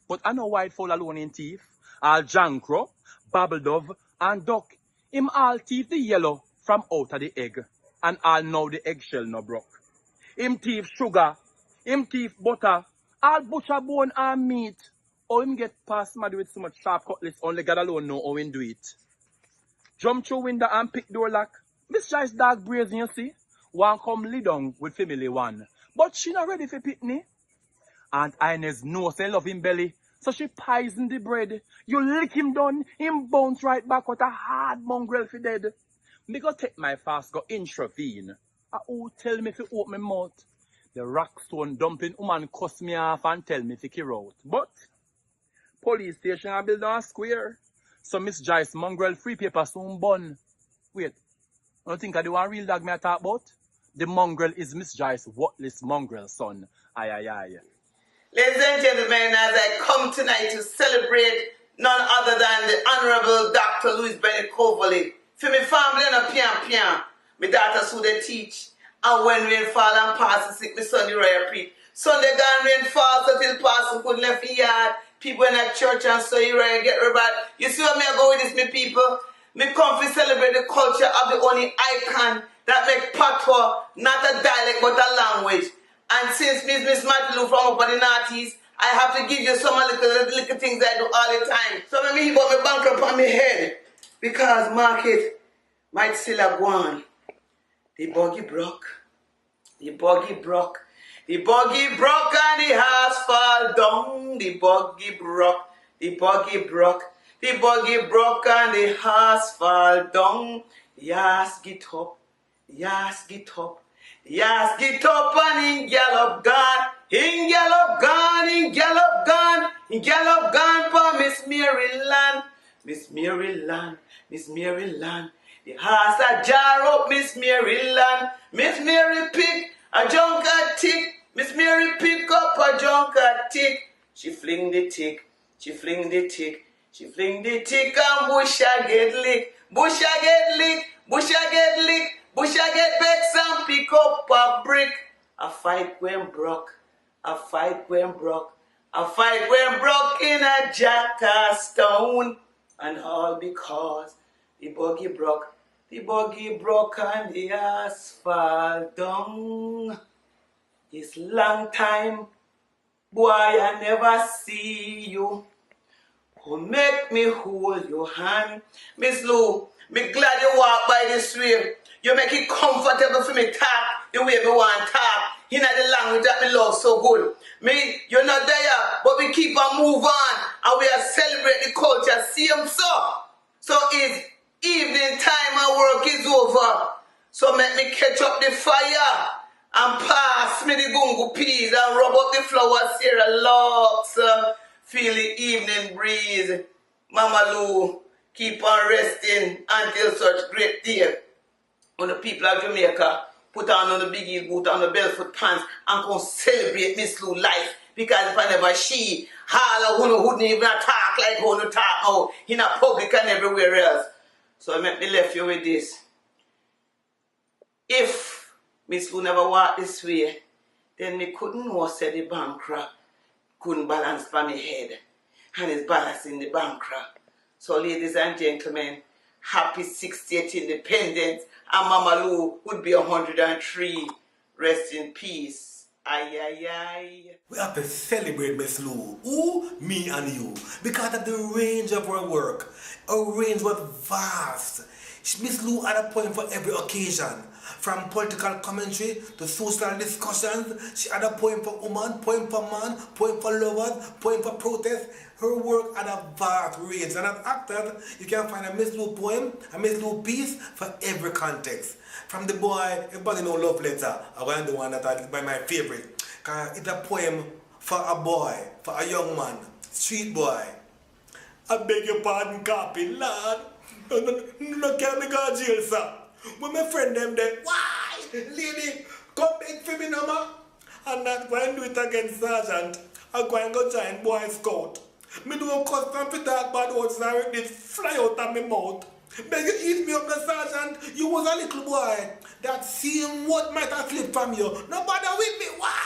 But I know Whitefall alone in thief. All Jankro, Babble Dove, and Duck. Him all thief the yellow from out of the egg. And all know the eggshell no broke. Him thief sugar. Him thief butter. All butcher bone and meat. Or him get past mad with so much sharp cutlass, only God alone know how him do it. Jump through window and pick door lock. Miss Joyce dog brazen, you see. One come lay down with family one. But she not ready for pitney. Aunt Inez knows they love him belly. So she poison the bread. You lick him down, him bounce right back with a hard mongrel for dead. Me go take my fast, go intravene. Who tell me to open my mouth? The rockstone dumping woman cuss me off and tell me to kill out. But police station I build on a square. So Miss Joyce mongrel free paper soon bun. Wait, I don't think I do one real dog me I talk about? The mongrel is Miss Joyce worthless mongrel son. Aye aye aye. Ladies and gentlemen, as I come tonight to celebrate none other than the Honorable Dr. Louise Bennett-Coverley. For my family and a pian. My daughter so they teach. And when rain fall and pass the sick, my son the royal preach. Sunday gone rain fall so till pass the could left the yard. People in that church and so you right get rebad. You see where me I go with this, me people? Me come to celebrate the culture of the only icon that make patois not a dialect but a language. And since Miss Matthew from up on the Northeast, I have to give you some little things I do all the time. So let me hear about my bank up on my head. Because market might still have gone. The buggy broke. The buggy broke. The buggy broke and the house fall down. The buggy broke. The buggy broke. The buggy broke and the house fall down. Yes, get up. Yes, get up. Yes, get up and in gallop gone. In gallop gone, in gallop gone. In gallop gone for Miss Maryland. Miss Maryland, Miss Maryland. The horse a jar up Miss Maryland. Miss Mary pick a junk a tick. Miss Mary pick up a junk a tick. She fling the tick. She fling the tick. She fling the tick and bush a get lick. Bush a get lick. Bush a get lick. Bush a get vex and pick up a brick. A fight when broke. A fight when broke. A fight when broke in a jackass stone. And all because the buggy broke. The buggy broke and the asphalt down. It's long time, boy, I never see you. Oh, make me hold your hand. Miss Lou, me glad you walk by this way. You make it comfortable for me talk the way me want talk. In the language that me love so good. Me, you're not there, but we keep on move on. And we are celebrate the culture. Same so it's evening time and work is over. So make me catch up the fire and pass me the gungu peas and rub up the flowers here and locks. Feel the evening breeze. Mama Lou, keep on resting until such great day. When the people of Jamaica put on the biggie boot on the barefoot pants and come celebrate Miss Lou life. Because if I never she, all of who wouldn't even talk like who to talk now in a public and everywhere else. So I make me left you with this. If Miss Lou never walked this way, then me couldn't know say the bankrupt couldn't balance by my head. And it's balancing the bankrupt. So ladies and gentlemen, happy 60th independence. And Mama Lou would be 103. Rest in peace. Aye, aye, aye. We have to celebrate Miss Lou. Who? Me and you. Because of the range of her work. Her range was vast. Miss Lou had a poem for every occasion. From political commentary to social discussions, she had a poem for woman, poem for man, poem for lovers, poem for protest. Her work had a vast range. And as actors, you can find a Miss Lou poem, a Miss Lou piece for every context. From the boy, everybody know Love Letter. I want the one that is my favorite. Cause it's a poem for a boy, for a young man, street boy. I beg your pardon, copy, lad. No can me go to jail, sir. When my friend them there, why? Lady, come back for me, no and not go and do it again, Sergeant. I go and go join Boy Scout. Me do a custom for talk bad words and it fly out of my mouth. Beg you eat me up, no Sergeant. You was a little boy. That same word might have slipped from you. No bother with me. Why?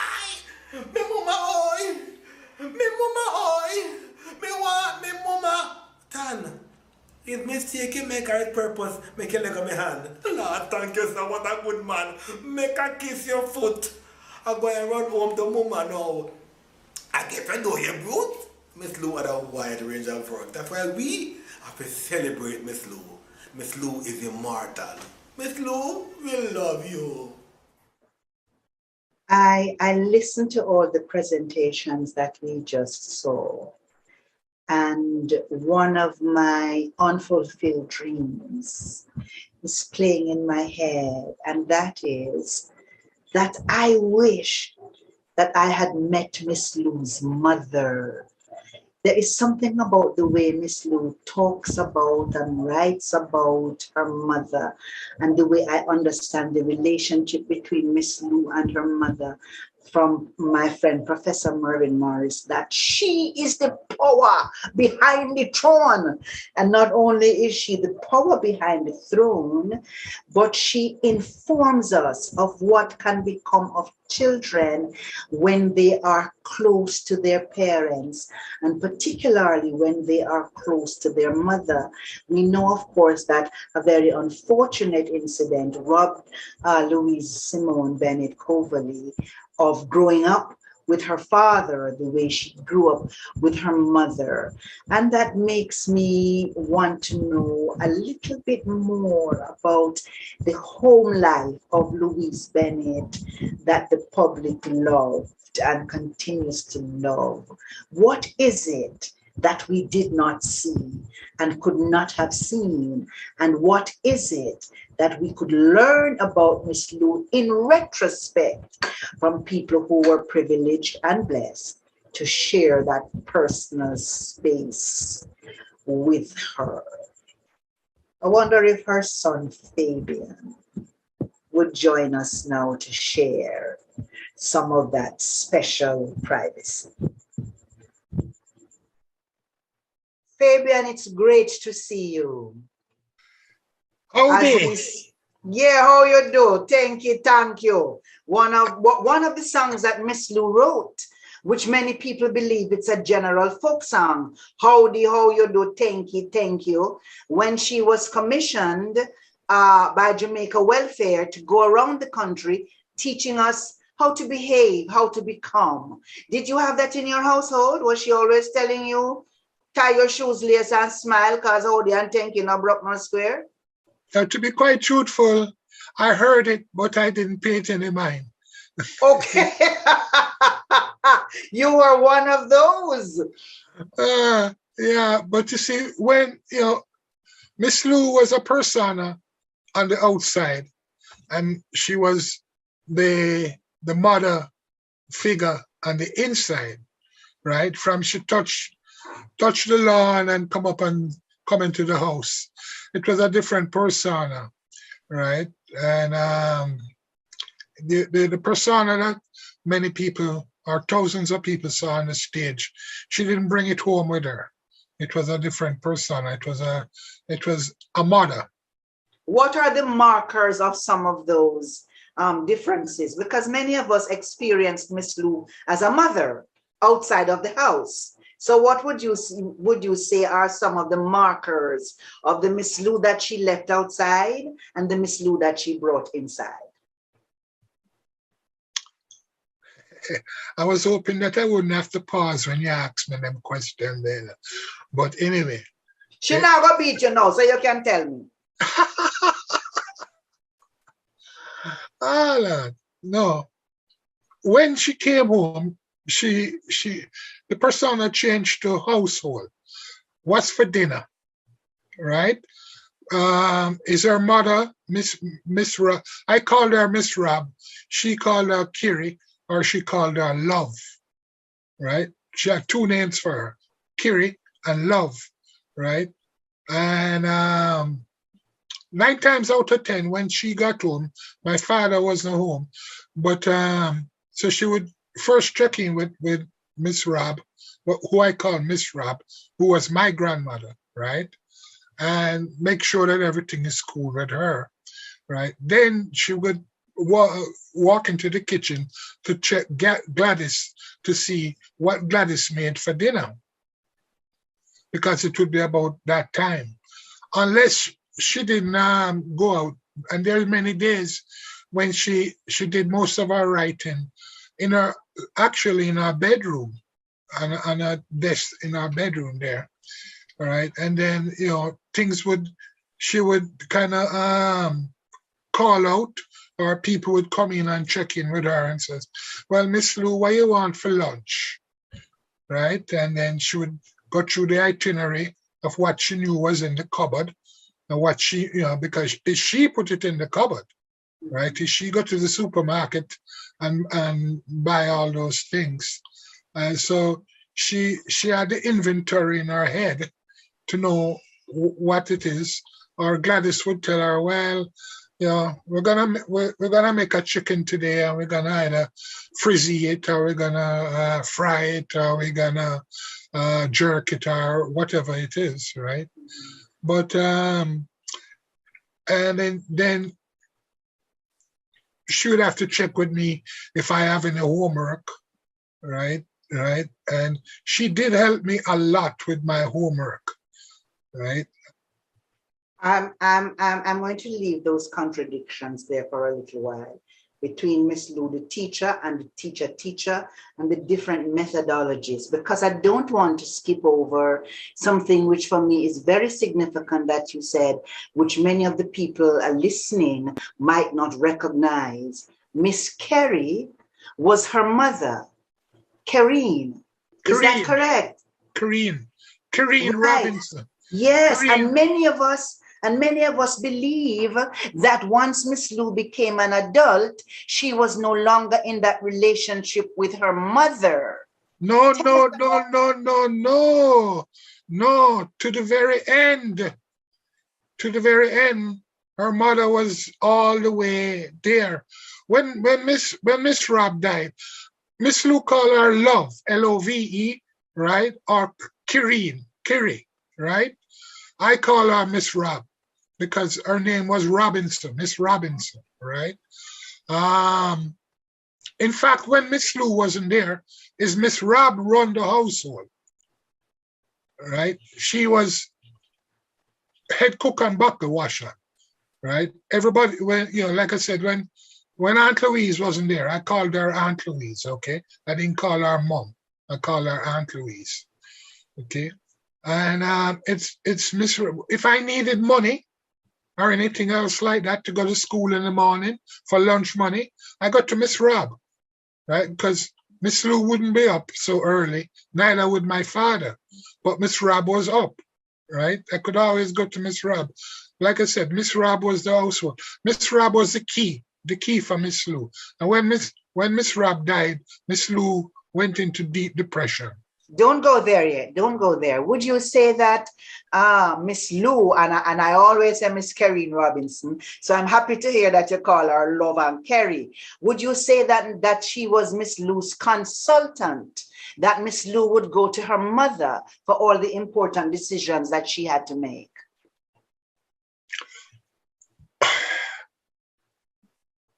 Me mama oi. Me mama oi. Me want me mama. Tan. If mistake you make her purpose, make you leg on my hand. Lord, thank you, sir. What a good man. Make her kiss your foot. I go and run home to mama now. I get to know you, brute. Miss Lou had a wide range of work. That's why we have to celebrate Miss Lou. Miss Lou is immortal. Miss Lou, we love you. I listened to all the presentations that we just saw. And one of my unfulfilled dreams is playing in my head. And that is that I wish that I had met Miss Lou's mother. There is something about the way Miss Lou talks about and writes about her mother and the way I understand the relationship between Miss Lou and her mother from my friend, Professor Mervyn Morris, that she is the power behind the throne. And not only is she the power behind the throne, but she informs us of what can become of children when they are close to their parents, and particularly when they are close to their mother. We know, of course, that a very unfortunate incident robbed Louise Bennett-Coverley of growing up with her father the way she grew up with her mother. And that makes me want to know a little bit more about the home life of Louise Bennett that the public loved and continues to love. What is it that we did not see and could not have seen? And what is it that we could learn about Miss Lou in retrospect from people who were privileged and blessed to share that personal space with her? I wonder if her son Fabian would join us now to share some of that special privacy. Fabian, it's great to see you. Howdy. Yeah, how you do? Thank you. One of the songs that Miss Lou wrote, which many people believe it's a general folk song. Howdy, how you do? Thank you. When she was commissioned by Jamaica Welfare to go around the country teaching us how to behave, how to become. Did you have that in your household? Was she always telling you, tie your shoes lace and smile, because howdy and thank you, no broke no square? To be quite truthful, I heard it, but I didn't pay it any mind. Okay. You were one of those. Yeah, but you see, when, Miss Lou was a persona on the outside, and she was the mother figure on the inside, right? From she touched the lawn and come into the house. It was a different persona, right? And the persona that many people or thousands of people saw on the stage, she didn't bring it home with her. It was a different persona. It was a mother. What are the markers of some of those differences? Because many of us experienced Miss Lou as a mother outside of the house. So what would you say are some of the markers of the Miss Lou that she left outside and the Miss Lou that she brought inside? I was hoping that I wouldn't have to pause when you asked me them questions then. But anyway. She now go beat you now, so you can tell me. Lord, no. When she came home, the persona changed to household. What's for dinner, right? Is her mother Miss Rob? I called her Miss Rob. She called her Kiri, or she called her Love, right? She had two names for her, Kiri and Love, right? And 9 times out of 10, when she got home, my father wasn't home, but so she would first check in with Miss Rob, who I call Miss Rob, who was my grandmother, right? And make sure that everything is cool with her, right? Then she would walk into the kitchen to check Gladys to see what Gladys made for dinner, because it would be about that time. Unless she didn't go out, and there are many days when she did most of her writing in her bedroom, on a desk in our bedroom there, all right? And then, you know, she would kind of call out, or people would come in and check in with her and says, well, Miss Lou, what you want for lunch, right? And then she would go through the itinerary of what she knew was in the cupboard, and what she, you know, because she put it in the cupboard, right? She go to the supermarket and buy all those things. And so she had the inventory in her head to know what it is. Or Gladys would tell her, well, you know, we're gonna make a chicken today, and we're gonna either frizzy it, or we're gonna fry it, or we're gonna jerk it, or whatever it is, right? But and then she would have to check with me if I have any homework, right? And she did help me a lot with my homework, right? I'm going to leave those contradictions there for a little while between Miss Lou, the teacher, and the teacher, and the different methodologies, because I don't want to skip over something which for me is very significant that you said, which many of the people are listening might not recognize. Miss Kerry was her mother, Karine. Is that correct? Karine Right. Robinson. Yes, Karine. and many of us believe that once Miss Lou became an adult, she was no longer in that relationship with her mother. No. To the very end. Her mother was all the way there. When Miss Rob died, Miss Lou called her Love, Love, right? Or Kiri, right? I call her Miss Rob because her name was Robinson, Miss Robinson, right? In fact, when Miss Lou wasn't there, is Miss Rob run the household, right? She was head cook and bucket washer, right? Everybody, when, you know, like I said, when Aunt Louise wasn't there, I called her Aunt Louise, okay? I didn't call her mom. I called her Aunt Louise, okay? And it's Miss, if I needed money or anything else like that to go to school in the morning for lunch money, I got to Miss Rob, right? Because Miss Lou wouldn't be up so early, neither would my father, but Miss Rob was up, right? I could always go to Miss Rob. Like I said, Miss Rob was the household. Miss Rob was the key for Miss Lou. And when Miss Rob died, Miss Lou went into deep depression. Don't go there yet. Don't go there. Would you say that Miss Lou, and I always say Miss Karine Robinson, so I'm happy to hear that you call her Love and Kerry. Would you say that she was Miss Lou's consultant, that Miss Lou would go to her mother for all the important decisions that she had to make?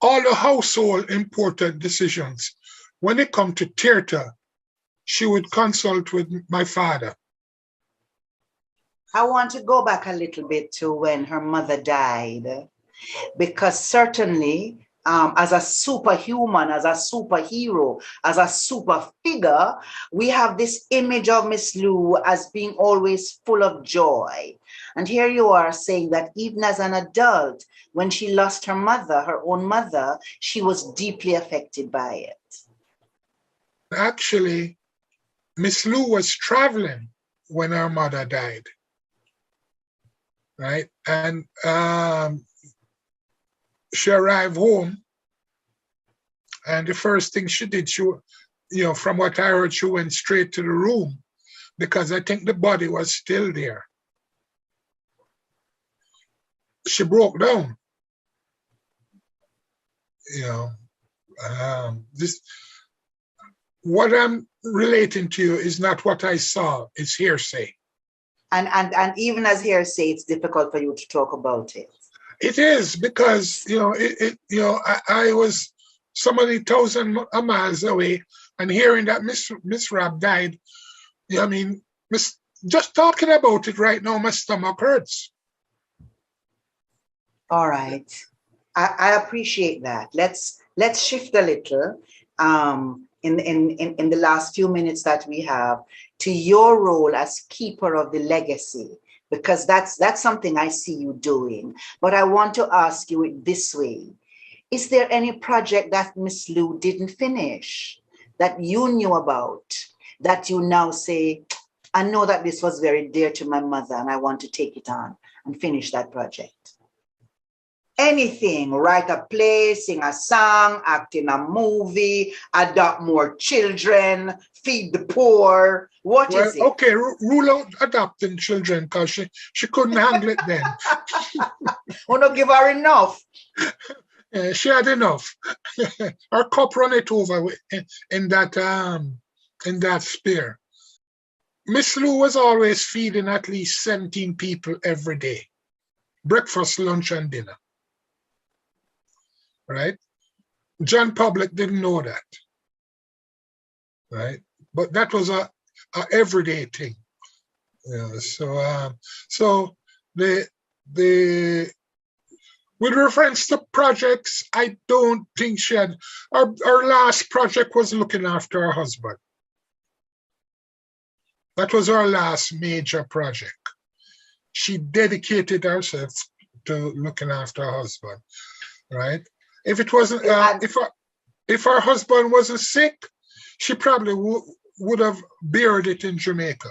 All the household important decisions. When it come to theater, she would consult with my father. I want to go back a little bit to when her mother died, because certainly as a superhuman, as a superhero, as a super figure, we have this image of Miss Lou as being always full of joy. And here you are saying that even as an adult, when she lost her mother, her own mother, she was deeply affected by it. Actually, Miss Lou was traveling when her mother died, right? And she arrived home, and the first thing she did, from what I heard, she went straight to the room because I think the body was still there. She broke down. What I'm relating to you is not what I saw, it's hearsay. And even as hearsay, it's difficult for you to talk about it. It is because, I was so many thousand miles away, and hearing that Miss Rab died, just talking about it right now, my stomach hurts. All right. I appreciate that. Let's shift a little in the last few minutes that we have to your role as keeper of the legacy, because that's something I see you doing. But I want to ask you it this way. Is there any project that Miss Lou didn't finish that you knew about, that you now say, I know that this was very dear to my mother and I want to take it on and finish that project? Anything, write a play, sing a song, act in a movie, adopt more children, feed the poor. What is it? Okay, rule out adopting children because she couldn't handle it then. We'll not give her enough. She had enough. Her cup run it over in that sphere. Miss Lou was always feeding at least 17 people every day. Breakfast, lunch, and dinner. Right? John Public didn't know that. Right? But that was a everyday thing. So with reference to projects, I don't think she had. Our last project was looking after her husband. That was our last major project. She dedicated herself to looking after her husband, right? If it wasn't, if her husband wasn't sick, she probably would have buried it in Jamaica,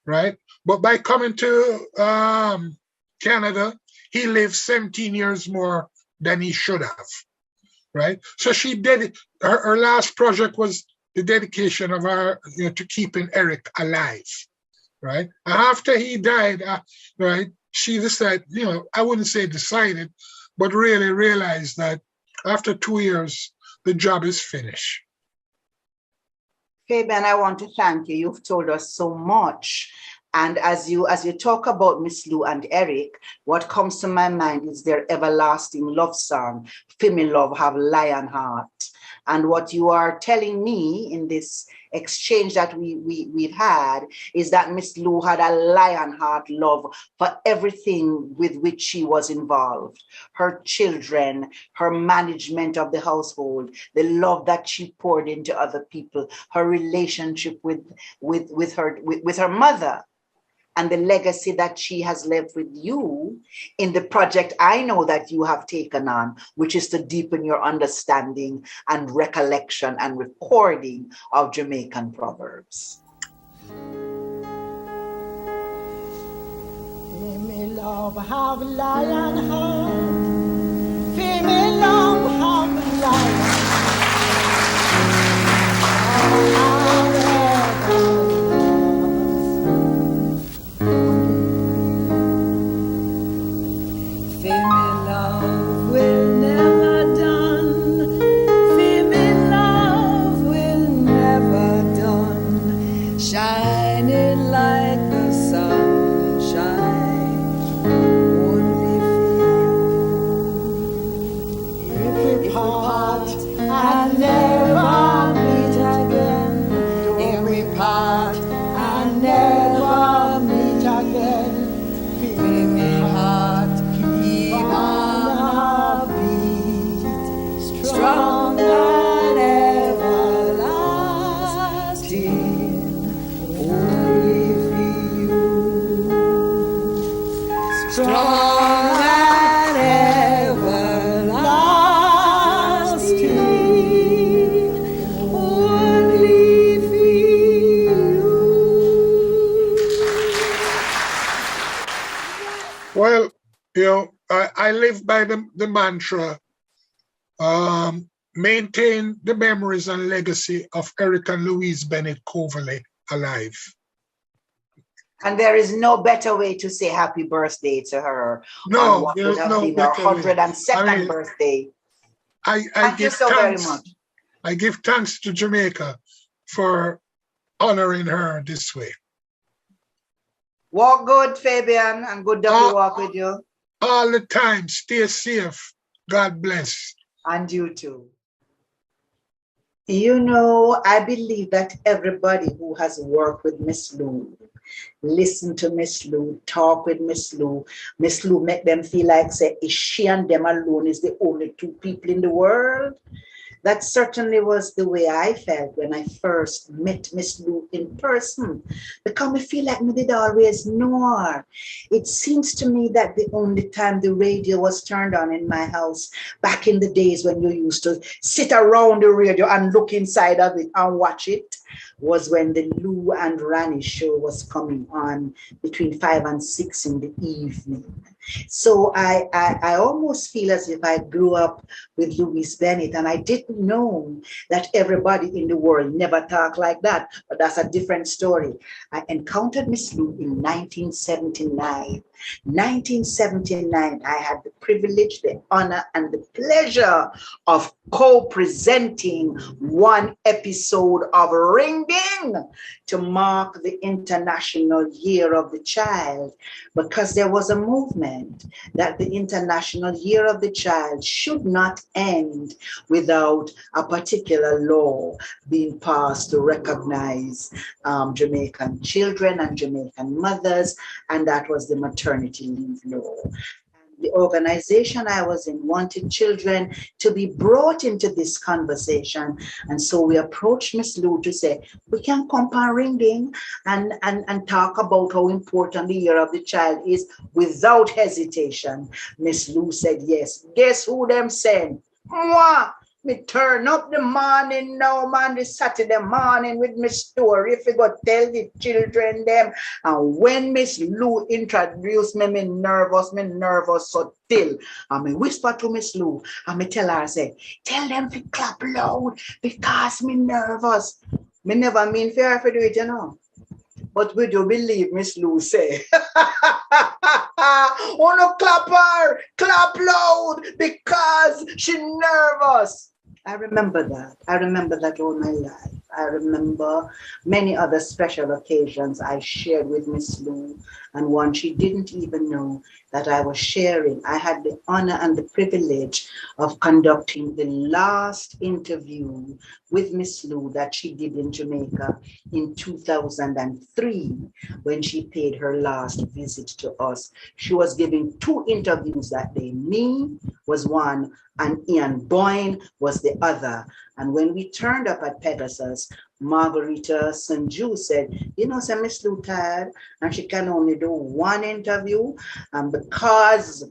right? But by coming to Canada, he lived 17 years more than he should have, right? So she did her last project was the dedication of her, to keeping Eric alive, right? And after he died, right, she decided, I wouldn't say decided, but really realized that after 2 years, the job is finished. Fabian, I want to thank you. You've told us so much. And as you talk about Miss Lou and Eric, what comes to my mind is their everlasting love song, "Femi Love Have Lion Heart." And what you are telling me in this exchange that we've had is that Miss Lou had a lion heart love for everything with which she was involved. Her children, her management of the household, the love that she poured into other people, her relationship with her mother, and the legacy that she has left with you in the project I know that you have taken on, which is to deepen your understanding and recollection and recording of Jamaican proverbs. Femi love have lion heart. Femi love have lion heart. Shining like the sunshine, only for you. I live by the mantra, maintain the memories and legacy of Eric and Louise Bennett-Coverley alive. And there is no better way to say happy birthday to her. No, what there's would have no been her better way. 102nd birthday. I Thank you give so thanks. very much. I give thanks to Jamaica for honoring her this way. Walk good, Fabian, and good double walk with you. All the time, stay safe. God bless. And you too. You know, I believe that everybody who has worked with Miss Lou, listen to Miss Lou, talk with Miss Lou make them feel like, say, is she and them alone is the only two people in the world? That certainly was the way I felt when I first met Miss Lou in person, because I feel like I did always know her. It seems to me that the only time the radio was turned on in my house, back in the days when you used to sit around the radio and look inside of it and watch it, was when the Lou and Rani show was coming on between 5 and 6 in the evening. So I almost feel as if I grew up with Louise Bennett, and I didn't know that everybody in the world never talk like that, but that's a different story. I encountered Miss Lou in 1979. 1979, I had the privilege, the honor, and the pleasure of co-presenting one episode of Ringing to mark the International Year of the Child, because there was a movement that the International Year of the Child should not end without a particular law being passed to recognize Jamaican children and Jamaican mothers, and that was the maternity leave law. The organization I was in wanted children to be brought into this conversation. And so we approached Miss Lou to say, we can come on Ringing and talk about how important the Year of the Child is without hesitation. Miss Lou said yes. Guess who them sent? Mwah! Me turn up the morning now, man, the Saturday morning with my story. If you go tell the children them. And when Miss Lou introduced me, me nervous so till. And me whisper to Miss Lou, and me tell her, say, tell them to clap loud because me nervous. Me never mean for her to do it, you know. But would you believe Miss Lou say, oh no, clap her, clap loud because she nervous. I remember that. I remember that all my life. I remember many other special occasions I shared with Miss Lou, and one she didn't even know that I was sharing. I had the honor and the privilege of conducting the last interview with Miss Lou that she did in Jamaica in 2003 when she paid her last visit to us. She was giving 2 interviews that day. Me was one and Ian Boyne was the other. And when we turned up at Pegasus, Margarita Sanju said, you know, Miss Lou tired and she can only do 1 interview. And because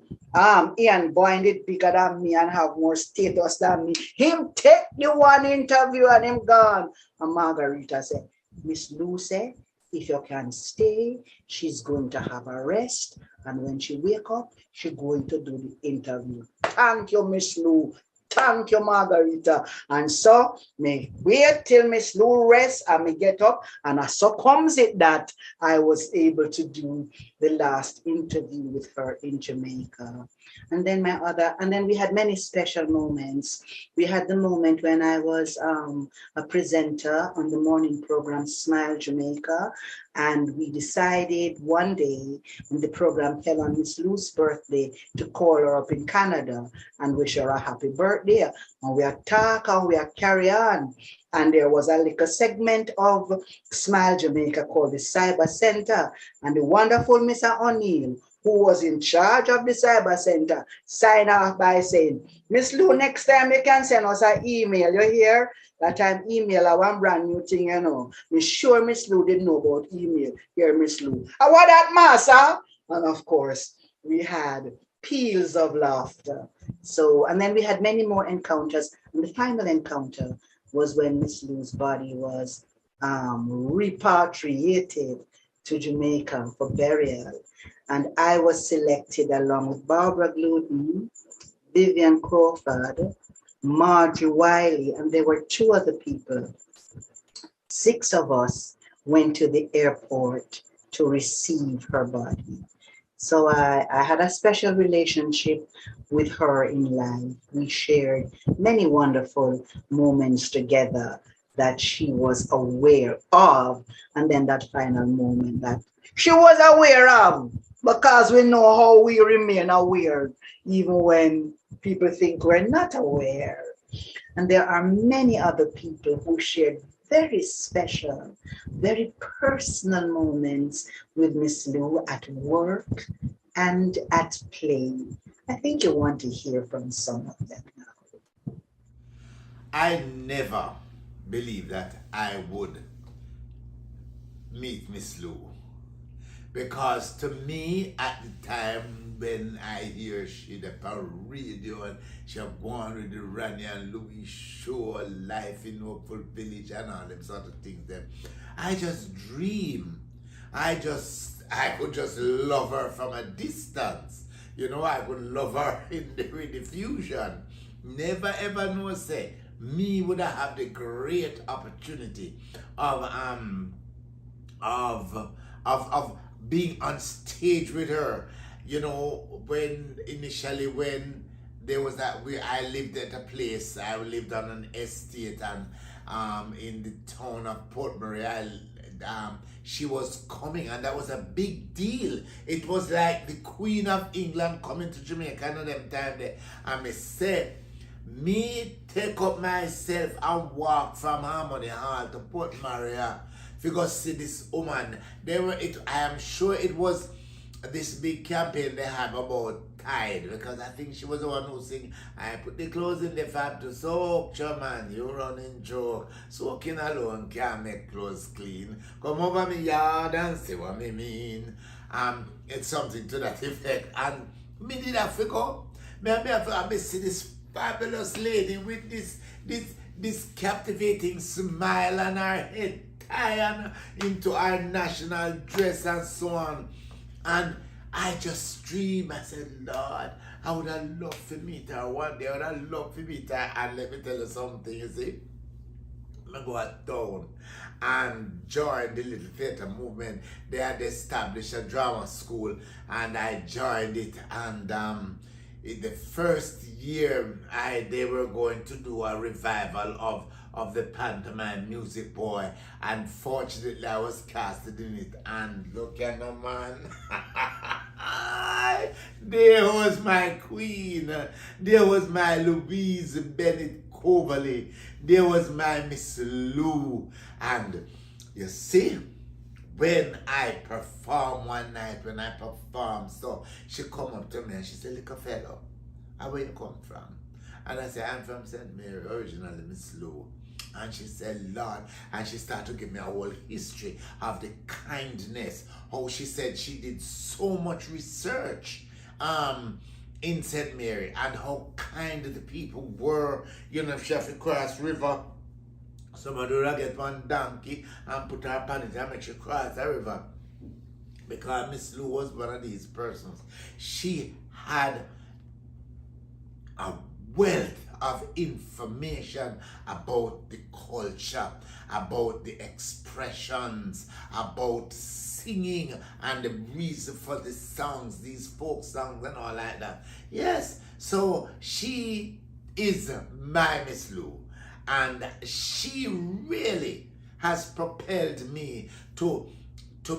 Ian Boyne did bigger than me and have more status than me, him take the 1 interview and him gone. And Margarita said, Miss Lou said, if you can stay, she's going to have a rest. And when she wake up, she's going to do the interview. Thank you, Miss Lou. Thank you, Margarita. And so me wait till Miss Lou rest and me get up, and so comes it that I was able to do the last interview with her in Jamaica. And then we had many special moments. We had the moment when I was a presenter on the morning program Smile Jamaica, and we decided one day when the program fell on Miss Lou's birthday to call her up in Canada and wish her a happy birthday. And we are talk and we are carry on. And there was a little segment of Smile Jamaica called the Cyber Center. And the wonderful Mr. O'Neill, who was in charge of the Cyber Center, signed off by saying, Miss Lou, next time you can send us an email. You hear? That time email a one brand new thing, you know. Me sure Miss Lou didn't know about email. Here, Miss Lou. I want that massa. And of course, we had peals of laughter. So, and then we had many more encounters. And the final encounter was when Miss Lou's body was repatriated to Jamaica for burial. And I was selected along with Barbara Gluten, Vivian Crawford, Marjorie Whylie, and there were 2 other people. 6 of us went to the airport to receive her body. So I had a special relationship with her in life. We shared many wonderful moments together that she was aware of, and then that final moment that she was aware of, because we know how we remain aware even when people think we're not aware. And there are many other people who shared very special, very personal moments with Miss Lou at work and at play. I think you want to hear from some of them now. I never believed that I would meet Miss Lou, because to me at the time when I hear she the radio and she have gone with the Rani and Louis show life in Oakville Village and all them sort of things, then I just dream. I could just love her from a distance. You know, I could love her in the fusion. Never ever know say me would have the great opportunity of being on stage with her. You know, when there was that I lived at a place, I lived on an estate and in the town of Port Maria, she was coming, and that was a big deal. It was like the Queen of England coming to Jamaica and them time there. And me say, me take up myself and walk from Harmony Hall to Port Maria to go see this woman. I am sure it was this big campaign they have about Tide, because I think she was the one who sing, I put the clothes in the fab to soak, man, you running joke. Soaking alone can't make clothes clean. Come over me yard and see what me mean. It's something to that effect. And me did I figure, me see this fabulous lady with this captivating smile on her head, tie into her national dress and so on. And I just dream. I said, Lord, I would have loved to meet her one day. I would have loved to meet her. And let me tell you something, you see. I go at town and join the Little Theatre movement. They had established a drama school, and I joined it. And in the first year, they were going to do a revival of the pantomime Music Boy. Unfortunately, I was casted in it, and look at no man. There was my queen. There was my Louise Bennett-Coverley. There was my Miss Lou. And you see, when I perform one night, so she come up to me and she said, "Little fellow, where you come from?" And I said, "I'm from St. Mary, originally Miss Lou." And she said, "Lord," and she started to give me a whole history of the kindness, how she said she did so much research in St. Mary, and how kind the people were. You know, if she have to cross river, somebody would get one donkey and put her upon it and make she cross the river. Because Miss Lou was one of these persons. She had a wealth of information about the culture, about the expressions, about singing and the reason for the songs, these folk songs and all like that. Yes, so she is my Miss Lou, and she really has propelled me to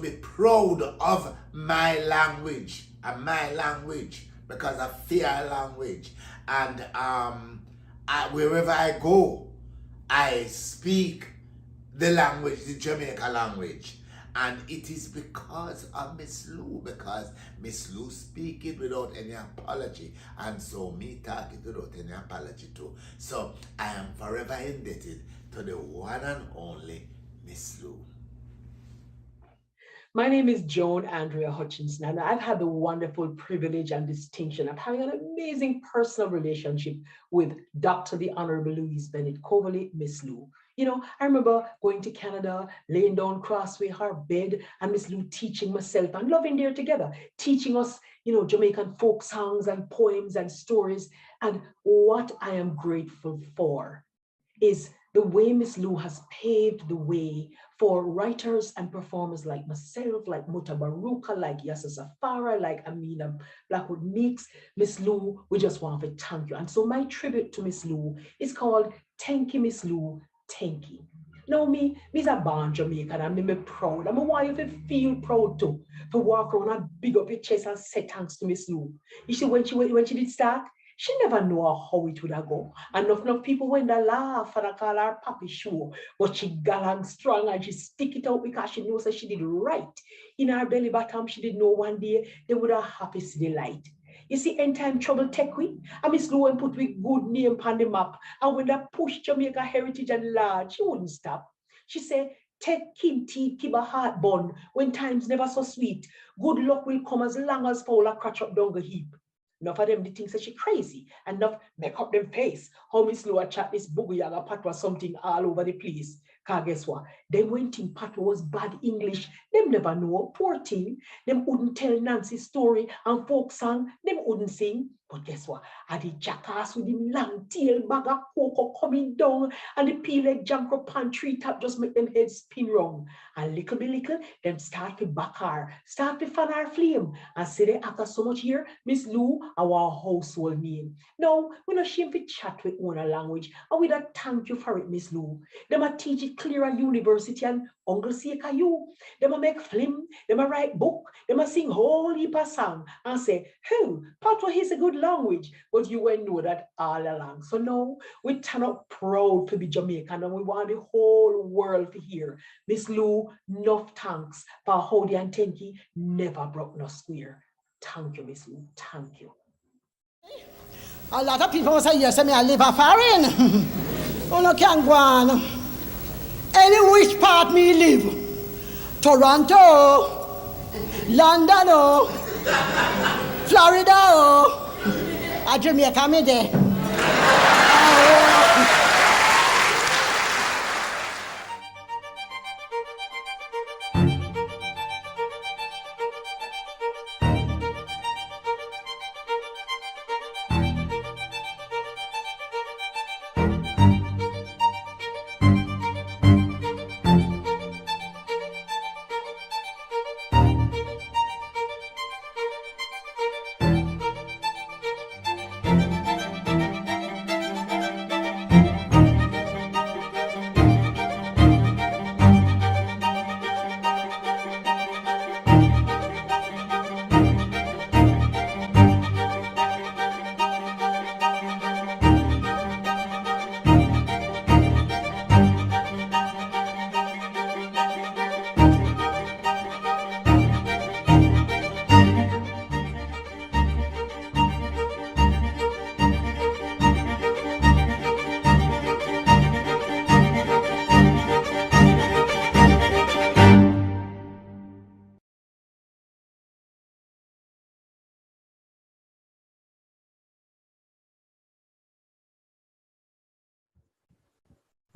be proud of my language, because I fear language. And wherever I go, I speak the language, the Jamaican language. And it is because of Miss Lou, because Miss Lou speak it without any apology. And so me talk it without any apology too. So I am forever indebted to the one and only Miss Lou. My name is Joan Andrea Hutchinson, and I've had the wonderful privilege and distinction of having an amazing personal relationship with Dr. the Honorable Louise Bennett-Coverley, Miss Lou. You know, I remember going to Canada, laying down crossway her bed, and Miss Lou teaching myself and loving there together, teaching us, you know, Jamaican folk songs and poems and stories. And what I am grateful for is the way Miss Lou has paved the way for writers and performers like myself, like Mutabaruka, like Yasa Safara, like Amina, Blackwood-Meeks. Miss Lou, we just want to thank you. And so my tribute to Miss Lou is called Thank You, Miss Lou, Thank You. Now me's a born Jamaican and me proud. I'm a want you to feel proud too, to walk around and big up your chest and say thanks to Miss Lou. You see, when she did start, she never knew how it would go. And enough people went to laugh and I call her Papi Show. But she got on strong and she stick it out because she knows that she did right. In her belly bottom, she did know one day they would have happy see the light. You see, end time trouble take we, and Miss Lou and put we good name on the map. And when that push Jamaica heritage and large, she wouldn't stop. She said, take Kim tea, keep a heart bun when times never so sweet. Good luck will come as long as Paula cratch up down the heap. Enough of them the things that she crazy, and enough make up them face. How Miss Lou chat this boogie yaga patwa something all over the place. Cause guess what? Them went in patwa was bad English. Them never know. Poor thing. Them wouldn't tell Nancy's story and folk song. Them wouldn't sing. But guess what? And the jackass with him long tail bag of cocoa coming down and the peel like jump up on tree top just make them heads spin round. And little by little, them start to back her, start to fan her flame. And say they after so much here, Miss Lou, our household name. Now, we're not ashamed to chat with owner language, and we don't thank you for it, Miss Lou. Them a teach it clear at university and Uncle Seka you. Them a make film, them a write book, them a sing whole heap of song and say, oh, Patois is a good language, but you will know that all along. So now we turn up proud to be Jamaican and we want the whole world to hear. Miss Lou, enough thanks for how the Antenki never broke no square. Thank you, Miss Lou. Thank you. A lot of people say, yes, I live a foreign. Oh, no, can't go on. Any which part me live? Toronto, London, Florida, Jamaica, me there.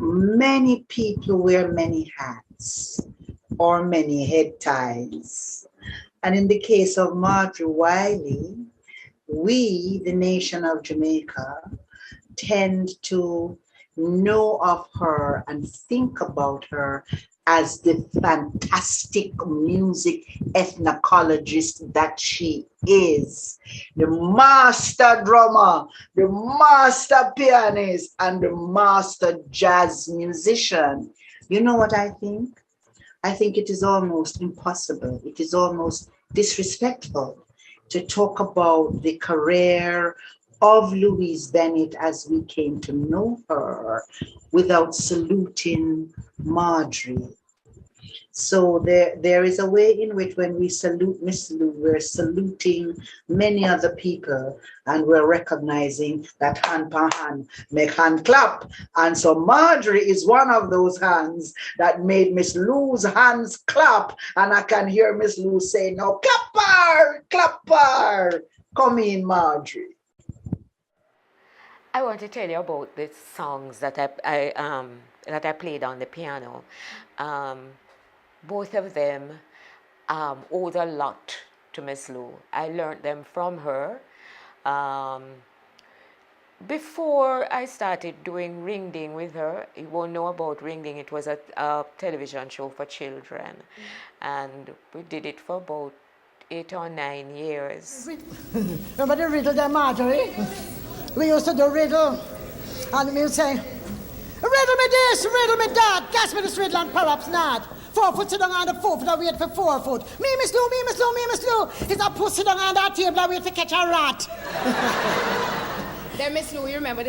Many people wear many hats or many head ties. And in the case of Marjorie Whylie, we, the nation of Jamaica, tend to know of her and think about her as the fantastic music ethnologist that she is, the master drummer, the master pianist, and the master jazz musician. You know what I think? I think it is almost impossible. It is almost disrespectful to talk about the career of Louise Bennett as we came to know her without saluting Marjorie. So there is a way in which when we salute Miss Lou, we're saluting many other people and we're recognizing that hand per hand make hand clap. And so Marjorie is one of those hands that made Miss Lou's hands clap. And I can hear Miss Lou say, no, clapper, clapper. Come in, Marjorie. I want to tell you about the songs that I played on the piano. Both of them owed a lot to Miss Lou. I learned them from her. Before I started doing ring ding with her, you won't know about ring ding. It was a television show for children, and we did it for about 8 or 9 years. Remember the riddle there, Marjorie? We used to do riddle, and we would say, riddle me this, riddle me that, catch me this riddle and perhaps not. 4 foot sit down on the 4 foot, I wait for 4 foot. Me, Miss Lou, me, Miss Lou, me, Miss Lou. Is a pussy sit down on that table, I wait to catch a rat. Then Miss Lou, you remember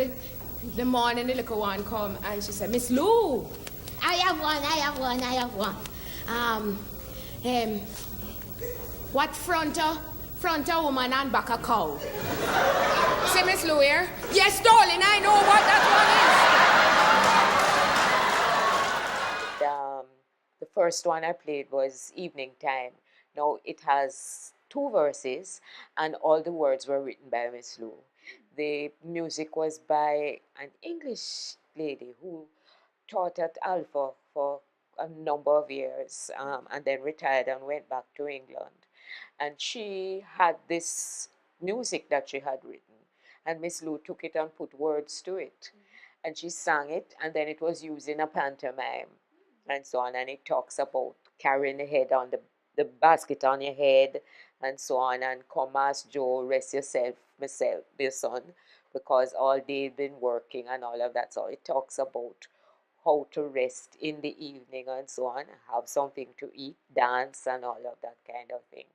the morning the little one come and she said, Miss Lou, I have one. What fronter woman and back a cow? Say Miss Lou here? Yes, darling, I know what that one is. The first one I played was Evening Time. Now it has 2 verses and all the words were written by Miss Lou. The music was by an English lady who taught at Alpha for a number of years and then retired and went back to England. And she had this music that she had written, and Miss Lou took it and put words to it. And she sang it, and then it was used in a pantomime and so on. And it talks about carrying the head on the basket on your head and so on, and come ask Joe, rest yourself, myself, dear son, because all day been working and all of that. So it talks about how to rest in the evening and so on, have something to eat, dance and all of that kind of thing.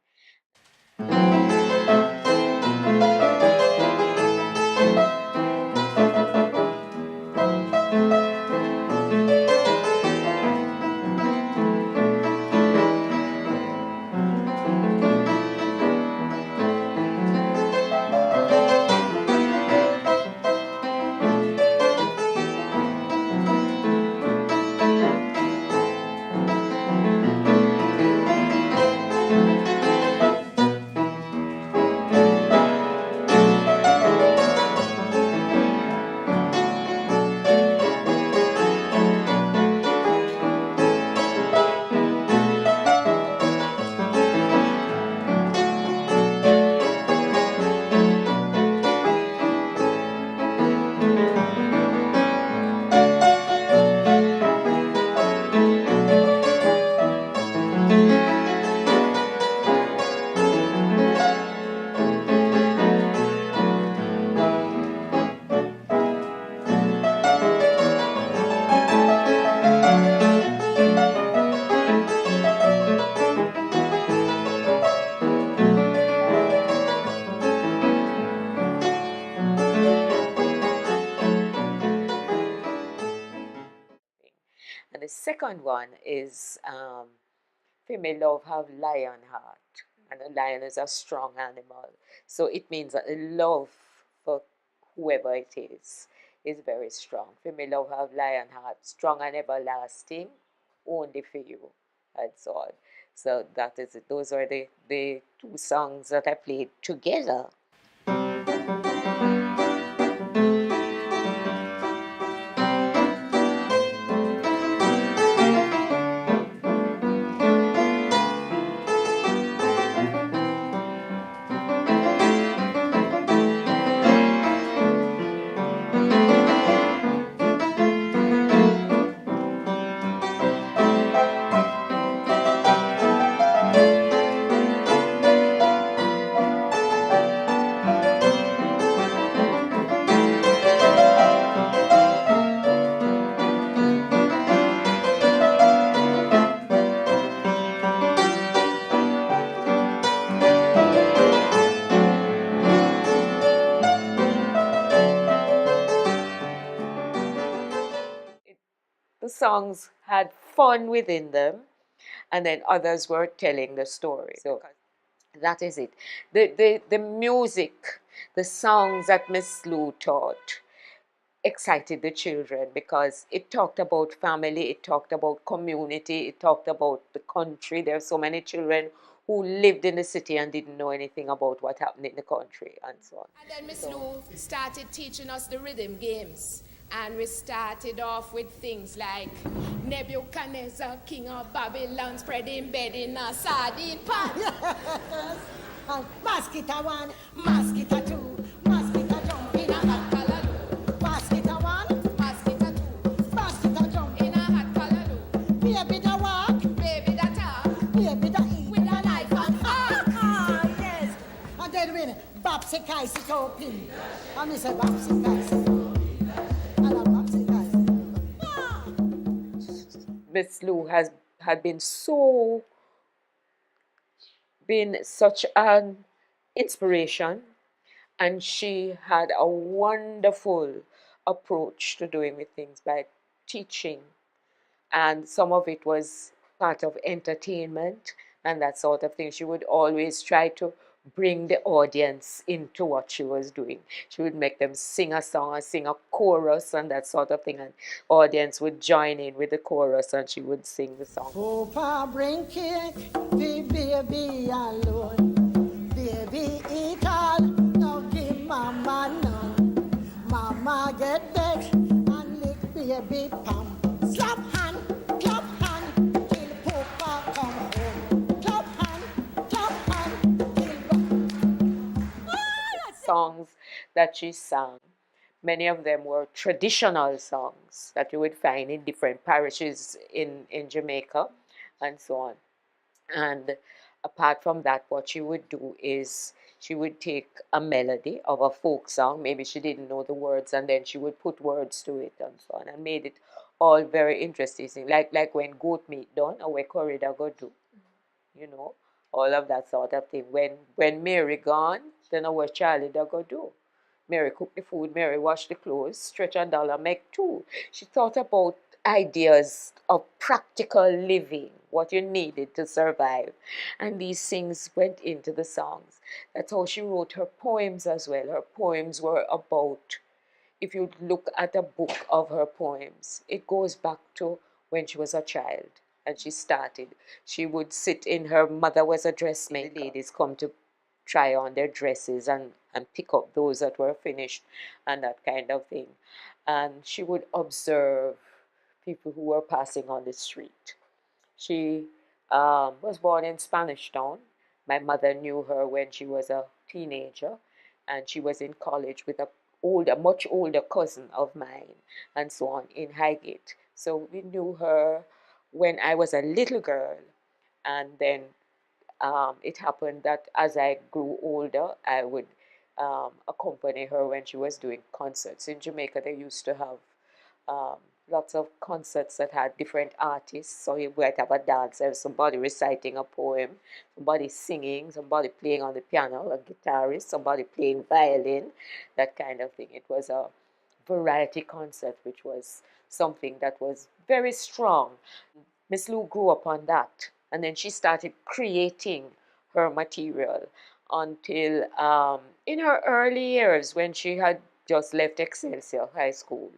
And the second one is female love have lion heart, and a lion is a strong animal. So it means that the love for whoever it is very strong. Female love have lion heart, strong and everlasting, only for you, and so on. So that is it. Those are the 2 songs that I played together. The songs had fun within them, and then others were telling the story. So that is it. The music, the songs that Miss Lou taught excited the children because it talked about family, it talked about community, it talked about the country. There are so many children who lived in the city and didn't know anything about what happened in the country and so on. And then Miss Lou started teaching us the rhythm games. And we started off with things like Nebuchadnezzar, king of Babylon, spreading bed in a sardine pan. Mosquito 1, mosquito 2, mosquito jump in a hot callaloo. Mosquito 1, mosquito 2, mosquito jump in a hot callaloo. Baby da walk, baby da talk, baby da eat with a knife and fork. Yes. And then when Babsy Kaisi to pin, and me say Babsy Kaisi. Miss Lou had been such an inspiration, and she had a wonderful approach to doing with things by teaching, and some of it was part of entertainment and that sort of thing. She would always try to bring the audience into what she was doing. She would make them sing a song or sing a chorus and that sort of thing, and audience would join in with the chorus and she would sing the song. Papa bring cake, the baby alone. Baby eat all, no give mama none. Mama get vexed and lick baby palm. Slap hand, clap hand, till Papa come home. Clap hand, till songs that she sang. Many of them were traditional songs that you would find in different parishes in Jamaica and so on. And apart from that, what she would do is she would take a melody of a folk song, maybe she didn't know the words, and then she would put words to it and so on, and made it all very interesting. Like when goat meat done, or where corridor go do, you know, all of that sort of thing. When Mary gone, then our Charlie da go do. Mary cook the food, Mary wash the clothes, stretch a dollar, make two. She thought about ideas of practical living, what you needed to survive. And these things went into the songs. That's how she wrote her poems as well. Her poems were about, if you look at a book of her poems, it goes back to when she was a child and she started. She would sit in, her mother was a dressmaker. The ladies come to try on their dresses and pick up those that were finished and that kind of thing. And she would observe people who were passing on the street. She was born in Spanish Town. My mother knew her when she was a teenager, and she was in college with a much older cousin of mine, and so on, in Highgate. So we knew her when I was a little girl, and then it happened that as I grew older, I would accompany her when she was doing concerts. In Jamaica, they used to have lots of concerts that had different artists. So you might have a dancer, somebody reciting a poem, somebody singing, somebody playing on the piano, a guitarist, somebody playing violin, that kind of thing. It was a variety concert, which was something that was very strong. Miss Lou grew up on that, and then she started creating her material until in her early years, when she had just left Excelsior High School,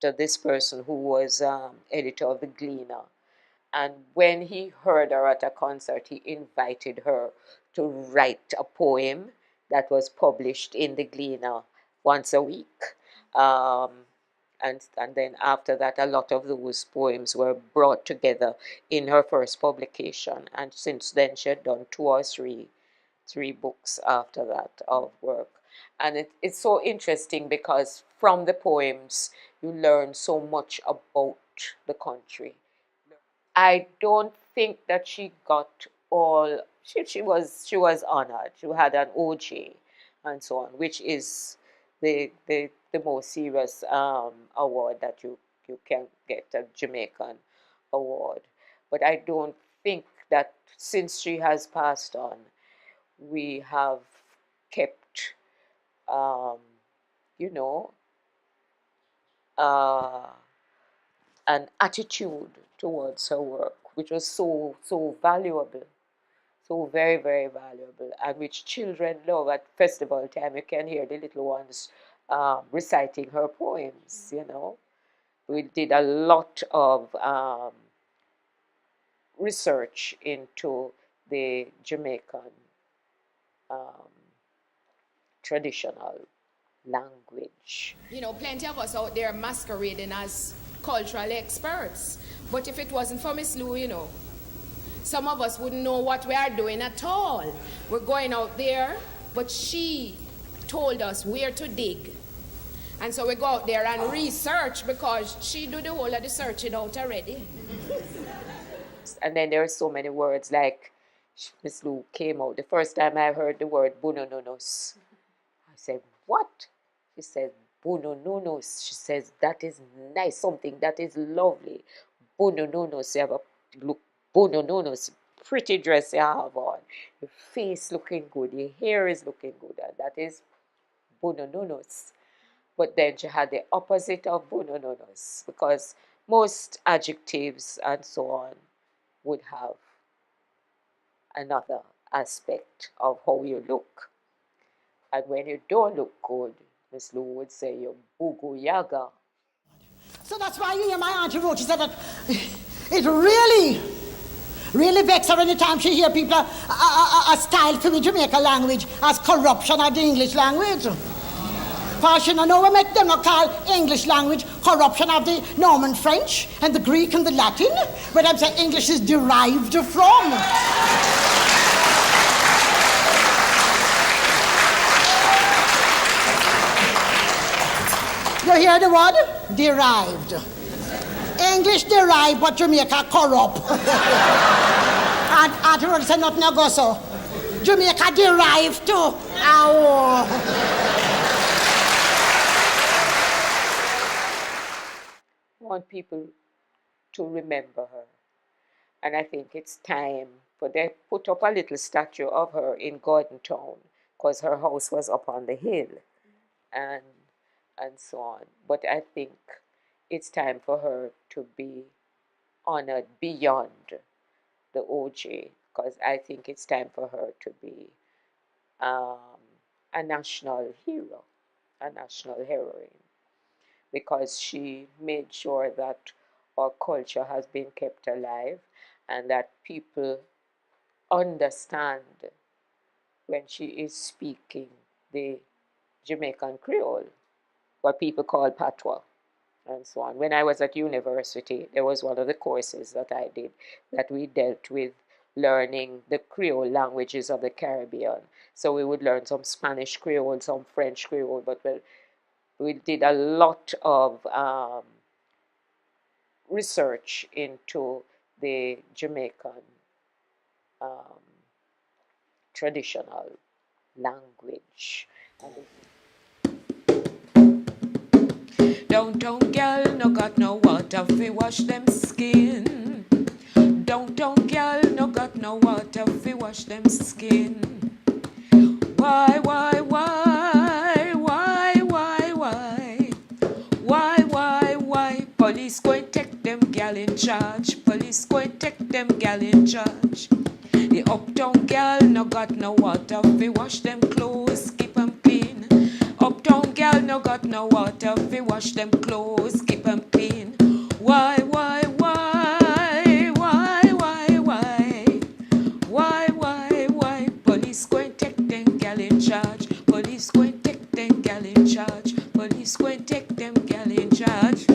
to this person who was editor of the Gleaner. And when he heard her at a concert, he invited her to write a poem that was published in the Gleaner once a week. And then after that, a lot of those poems were brought together in her first publication. And since then, she had done two or three books after that of work. And it's so interesting because from the poems, you learn so much about the country. I don't think that she got all, she was honored. She had an OJ and so on, which is the most serious award that you can get, a Jamaican award. But I don't think that since she has passed on, we have kept, you know, an attitude towards her work, which was so valuable, so very, very valuable, and which children love. At festival time, you can hear the little ones reciting her poems, you know. We did a lot of research into the Jamaican traditional language. You know, plenty of us out there masquerading as cultural experts. But if it wasn't for Miss Lou, you know, some of us wouldn't know what we are doing at all. We're going out there, but she told us where to dig. And so we go out there and research because she do the whole of the searching out already. And then there are so many words, like Miss Lou came out. The first time I heard the word bunononos, I said, what? She said, bunononos. She says, that is nice, something that is lovely. Bunononos, you have a look, bunononos, pretty dress you have on. Your face looking good, your hair is looking good, and that is bunononos. But then she had the opposite of bunononos, because most adjectives and so on would have another aspect of how you look. And when you don't look good, Miss Lou would say you're bugu yaga. So that's why you hear my auntie wrote, she said that it really vexes her anytime she hear people a style for the Jamaican language as corruption of the English language. For she know we make them not call English language corruption of the Norman French and the Greek and the Latin, where them say English is derived from. You hear the word? Derived. English derived, but Jamaica corrupt. And afterwards say nothing no go so. Jamaica derived too. I want people to remember her. And I think it's time for them to put up a little statue of her in Gordon Town, because her house was up on the hill and so on. But I think it's time for her to be honored beyond the OJ, because I think it's time for her to be a national hero, a national heroine, because she made sure that our culture has been kept alive and that people understand when she is speaking the Jamaican Creole, what people call patois, and so on. When I was at university, there was one of the courses that I did that we dealt with learning the Creole languages of the Caribbean. So we would learn some Spanish Creole, some French Creole, but we did a lot of research into the Jamaican traditional language. Downtown girl no got no water fi wash them skin. Downtown girl no got no water fi wash them skin. Why? Police go and take them gal in charge. Police go and take them gal in charge. The uptown gal no got no water fi wash them clothes, keep them clean. Uptown gal no got no water fi wash them clothes, keep them clean. Why? Police go and take them gal in charge. Police go and take them gal in charge. Police go and take them gal in charge.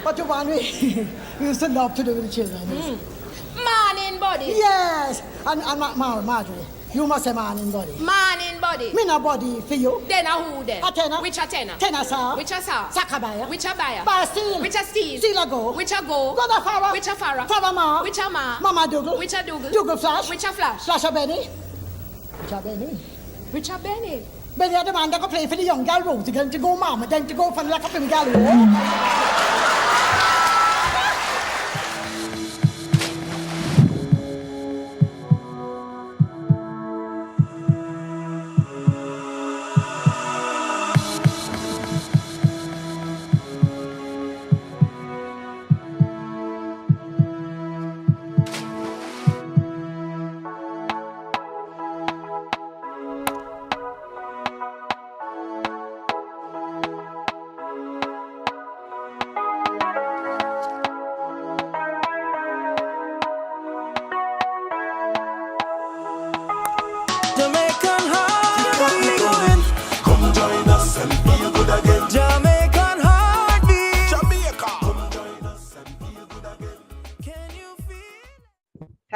But the one we used to love to do with the children. Man in body. Yes. And Marjorie, you must say man in body. Man in body. Me no body for you. Then a who then? A tenor. Which a tenor? Tenor sir. Which a sir? Sakabaya. Which a buyer? Buy steel. Which a steel? Steel a go. Which a go? Go the farah. Which a farah? Farah ma. Which a ma? Mama dougal. Which a dougal? Dougal flash. Which a flash? Flash a Benny. Which a Benny. Which a Benny? Benny are the man that go play for the young girl road. To go mama, then to go from like up in the gallery.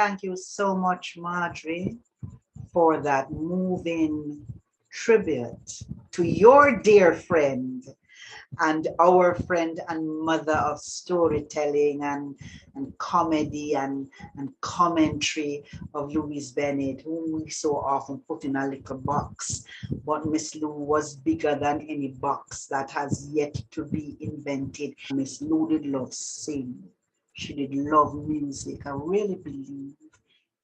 Thank you so much, Marjorie, for that moving tribute to your dear friend and our friend and mother of storytelling and comedy and commentary of Louise Bennett, whom we so often put in a little box. But Miss Lou was bigger than any box that has yet to be invented. Miss Lou did love sing. She did love music. I really believe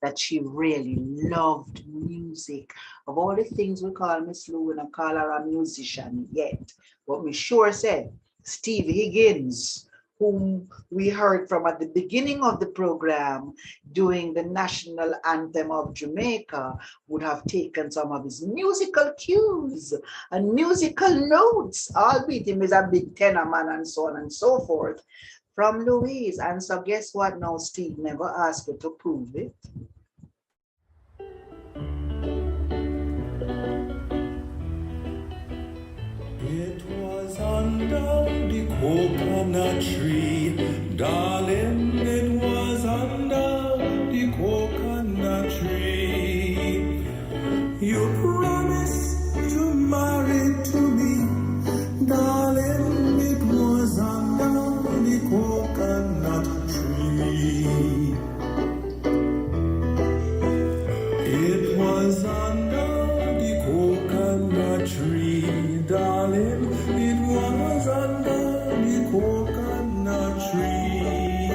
that she really loved music. Of all the things we call Miss Lou, we don't call her a musician yet. But we sure said Steve Higgins, whom we heard from at the beginning of the program doing the national anthem of Jamaica, would have taken some of his musical cues and musical notes, albeit him is a big tenor man and so on and so forth, from Louise. And so guess what now, Steve never asked you to prove it. It was under the coconut tree, darling, it was under the coconut tree. You promised to marry to me, darling, it was under the coconut tree. It was under the coconut tree, darling, it was under the coconut tree.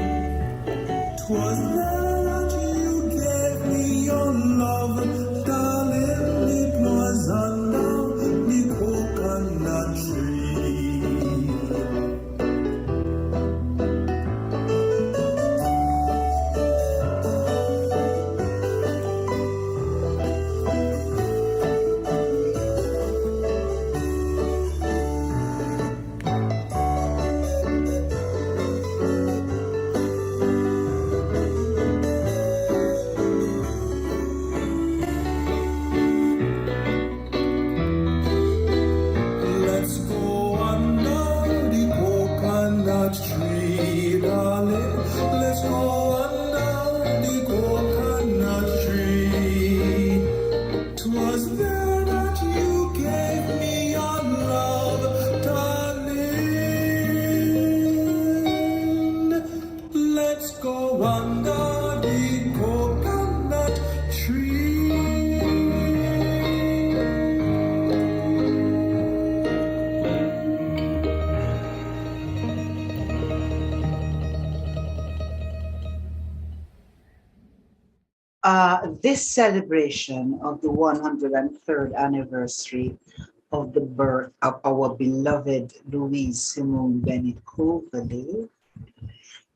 'Twas there that you gave me your love, darling, it was under the coconut tree. Let's go under the coconut tree, darling. Let's go under the coconut tree. 'Twas there that you gave me your love, darling. Let's go under the coconut tree. This celebration of the 103rd anniversary of the birth of our beloved Louise Simone Bennett-Coverley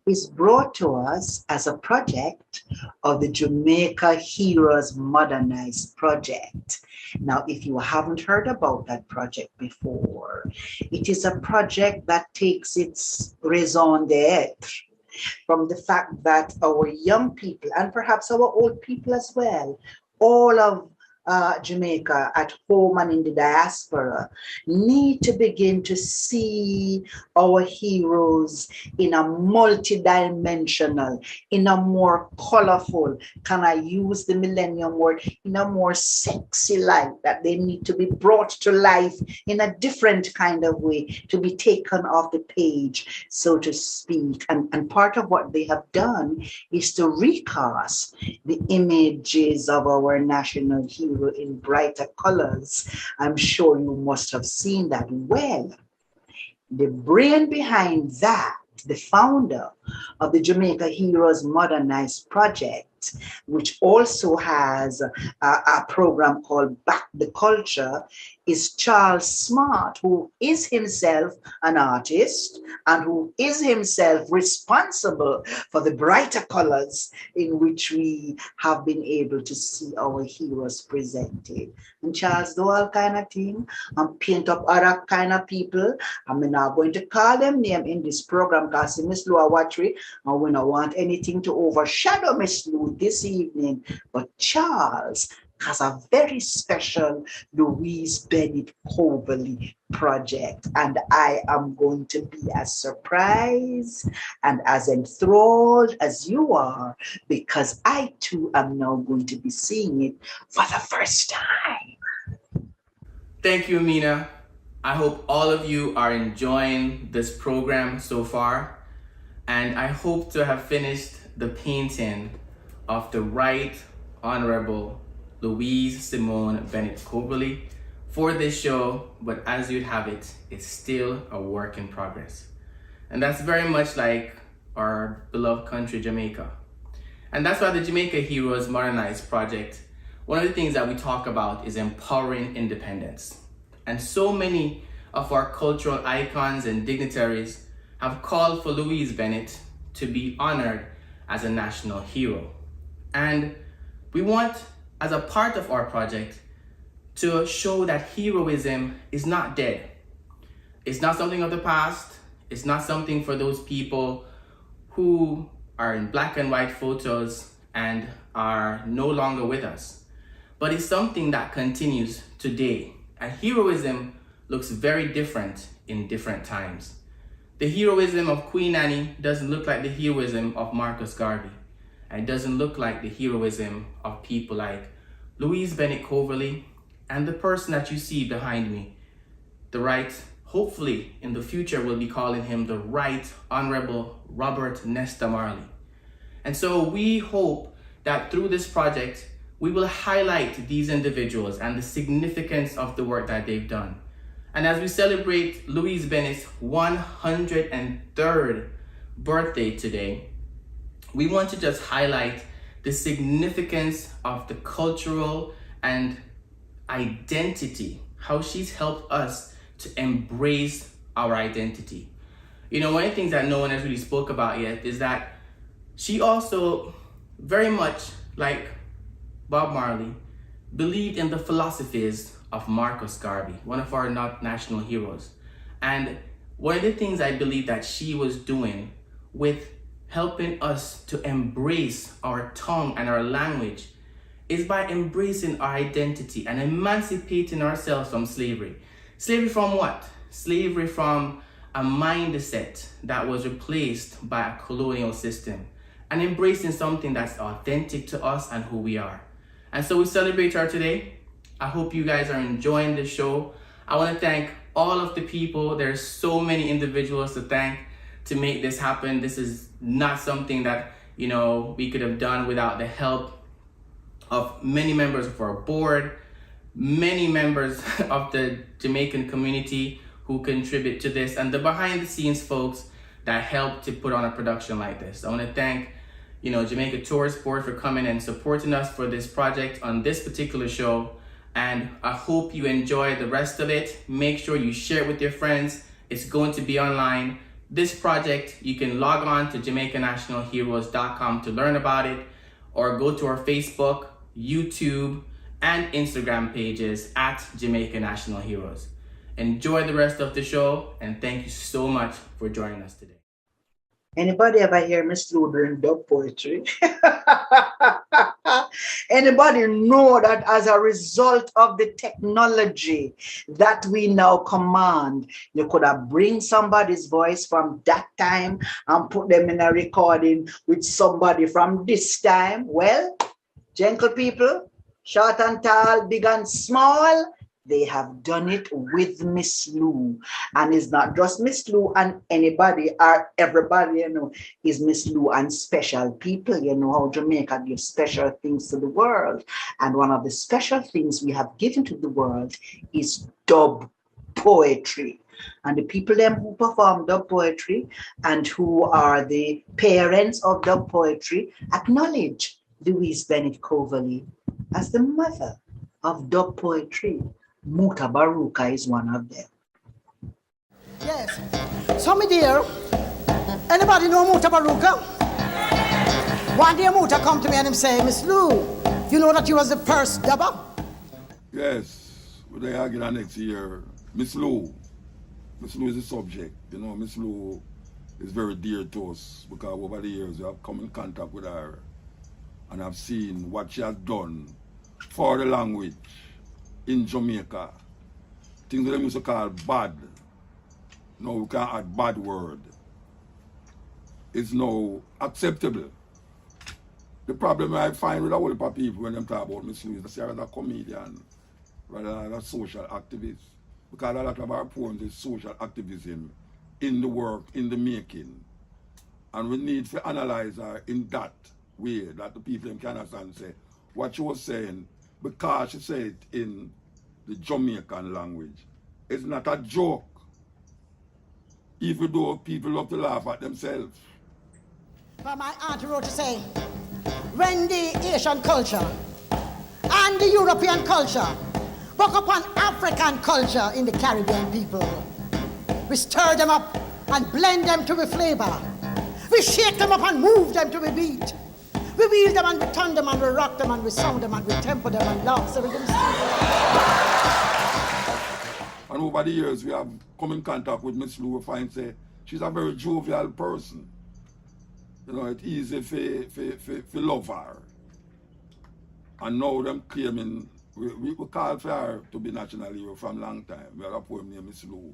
is brought to us as a project of the Jamaica Heroes Modernized project. Now, if you haven't heard about that project before, it is a project that takes its raison d'etre from the fact that our young people, and perhaps our old people as well, all of Jamaica at home and in the diaspora, need to begin to see our heroes in a multidimensional, in a more colorful, can I use the millennium word, in a more sexy light, that they need to be brought to life in a different kind of way, to be taken off the page, so to speak. And part of what they have done is to recast the images of our national hero in brighter colors. I'm sure you must have seen that. Well, the brain behind that, the founder of the Jamaica Heroes Modernized project, which also has a program called Back the Culture, is Charles Smart, who is himself an artist and who is himself responsible for the brighter colors in which we have been able to see our heroes presented. And Charles do all kind of thing and paint up other kind of people. I'm not going to call them name in this program because Miss Lou Watchery, and we don't want anything to overshadow Miss Lou this evening. But Charles has a very special Louise Bennett-Coverley project, and I am going to be as surprised and as enthralled as you are, because I too am now going to be seeing it for the first time. Thank you, Amina. I hope all of you are enjoying this program so far, and I hope to have finished the painting of the Right Honorable Louise Simone Bennett-Coverley for this show, but as you'd have it, it's still a work in progress. And that's very much like our beloved country, Jamaica. And that's why the Jamaica Heroes Modernized project, one of the things that we talk about is empowering independence. And so many of our cultural icons and dignitaries have called for Louise Bennett to be honored as a national hero. And we want, as a part of our project, to show that heroism is not dead. It's not something of the past. It's not something for those people who are in black and white photos and are no longer with us. But it's something that continues today. And heroism looks very different in different times. The heroism of Queen Annie doesn't look like the heroism of Marcus Garvey. And it doesn't look like the heroism of people like Louise Bennett-Coverley and the person that you see behind me, the Right, hopefully in the future we'll be calling him the Right Honorable Robert Nesta Marley. And so we hope that through this project, we will highlight these individuals and the significance of the work that they've done. And as we celebrate Louise Bennett's 103rd birthday today, we want to just highlight the significance of the cultural and identity, how she's helped us to embrace our identity. You know, one of the things that no one has really spoke about yet is that she also, very much like Bob Marley, believed in the philosophies of Marcus Garvey, one of our national heroes. And one of the things I believe that she was doing with helping us to embrace our tongue and our language is by embracing our identity and emancipating ourselves from slavery. Slavery from what? Slavery from a mindset that was replaced by a colonial system, and embracing something that's authentic to us and who we are. And so we celebrate her today. I hope you guys are enjoying the show. I want to thank all of the people. There's so many individuals to thank to make this happen. This is not something that, you know, we could have done without the help of many members of our board, many members of the Jamaican community who contribute to this, and the behind the scenes folks that help to put on a production like this. I want to thank, you know, Jamaica Tourist Board for coming and supporting us for this project on this particular show. And I hope you enjoy the rest of it. Make sure you share it with your friends. It's going to be online. This project, you can log on to JamaicanNationalHeroes.com to learn about it, or go to our Facebook, YouTube, and Instagram pages at Jamaican National Heroes. Enjoy the rest of the show, and thank you so much for joining us today. Anybody ever hear Miss Lou doing dub poetry? Anybody know that as a result of the technology that we now command, you could have bring somebody's voice from that time and put them in a recording with somebody from this time? Well, gentle people, short and tall, big and small, they have done it with Miss Lou. And it's not just Miss Lou and anybody or everybody, you know, is Miss Lou and special people. You know how Jamaica gives special things to the world. And one of the special things we have given to the world is dub poetry. And the people them who perform dub poetry and who are the parents of dub poetry acknowledge Louise Bennett-Coverley as the mother of dub poetry. Muta Baruka is one of them. Yes. So, my dear, anybody know Muta Baruka? One day Muta come to me and him say, Miss Lou, you know that you was the first dubber? Yes. But they argue that next year. Miss Lou is the subject. You know, Miss Lou is very dear to us because over the years we have come in contact with her and I've seen what she has done for the language in Jamaica. Things that they used to call bad. Now we can add bad word. It's now acceptable. The problem I find with a whole heap of people when they talk about Miss Louise, they see her as a comedian rather than a social activist. Because a lot of our poems is social activism in the work, in the making. And we need to analyze her in that way, that the people can understand and say what she was saying, because she said it in the Jamaican language. It's not a joke, even though people love to laugh at themselves. But my aunt wrote to say, when the Asian culture and the European culture broke upon African culture in the Caribbean people, we stir them up and blend them to the flavor. We shake them up and move them to the beat. We wheel them and we turn them and we rock them and we sound them and we temper them and laugh so we can And over the years we have come in contact with Miss Lou, we find say she's a very jovial person. You know, it's easy for love her. And now them claiming, we call for her to be national hero from long time. We have a poem named Miss Lou.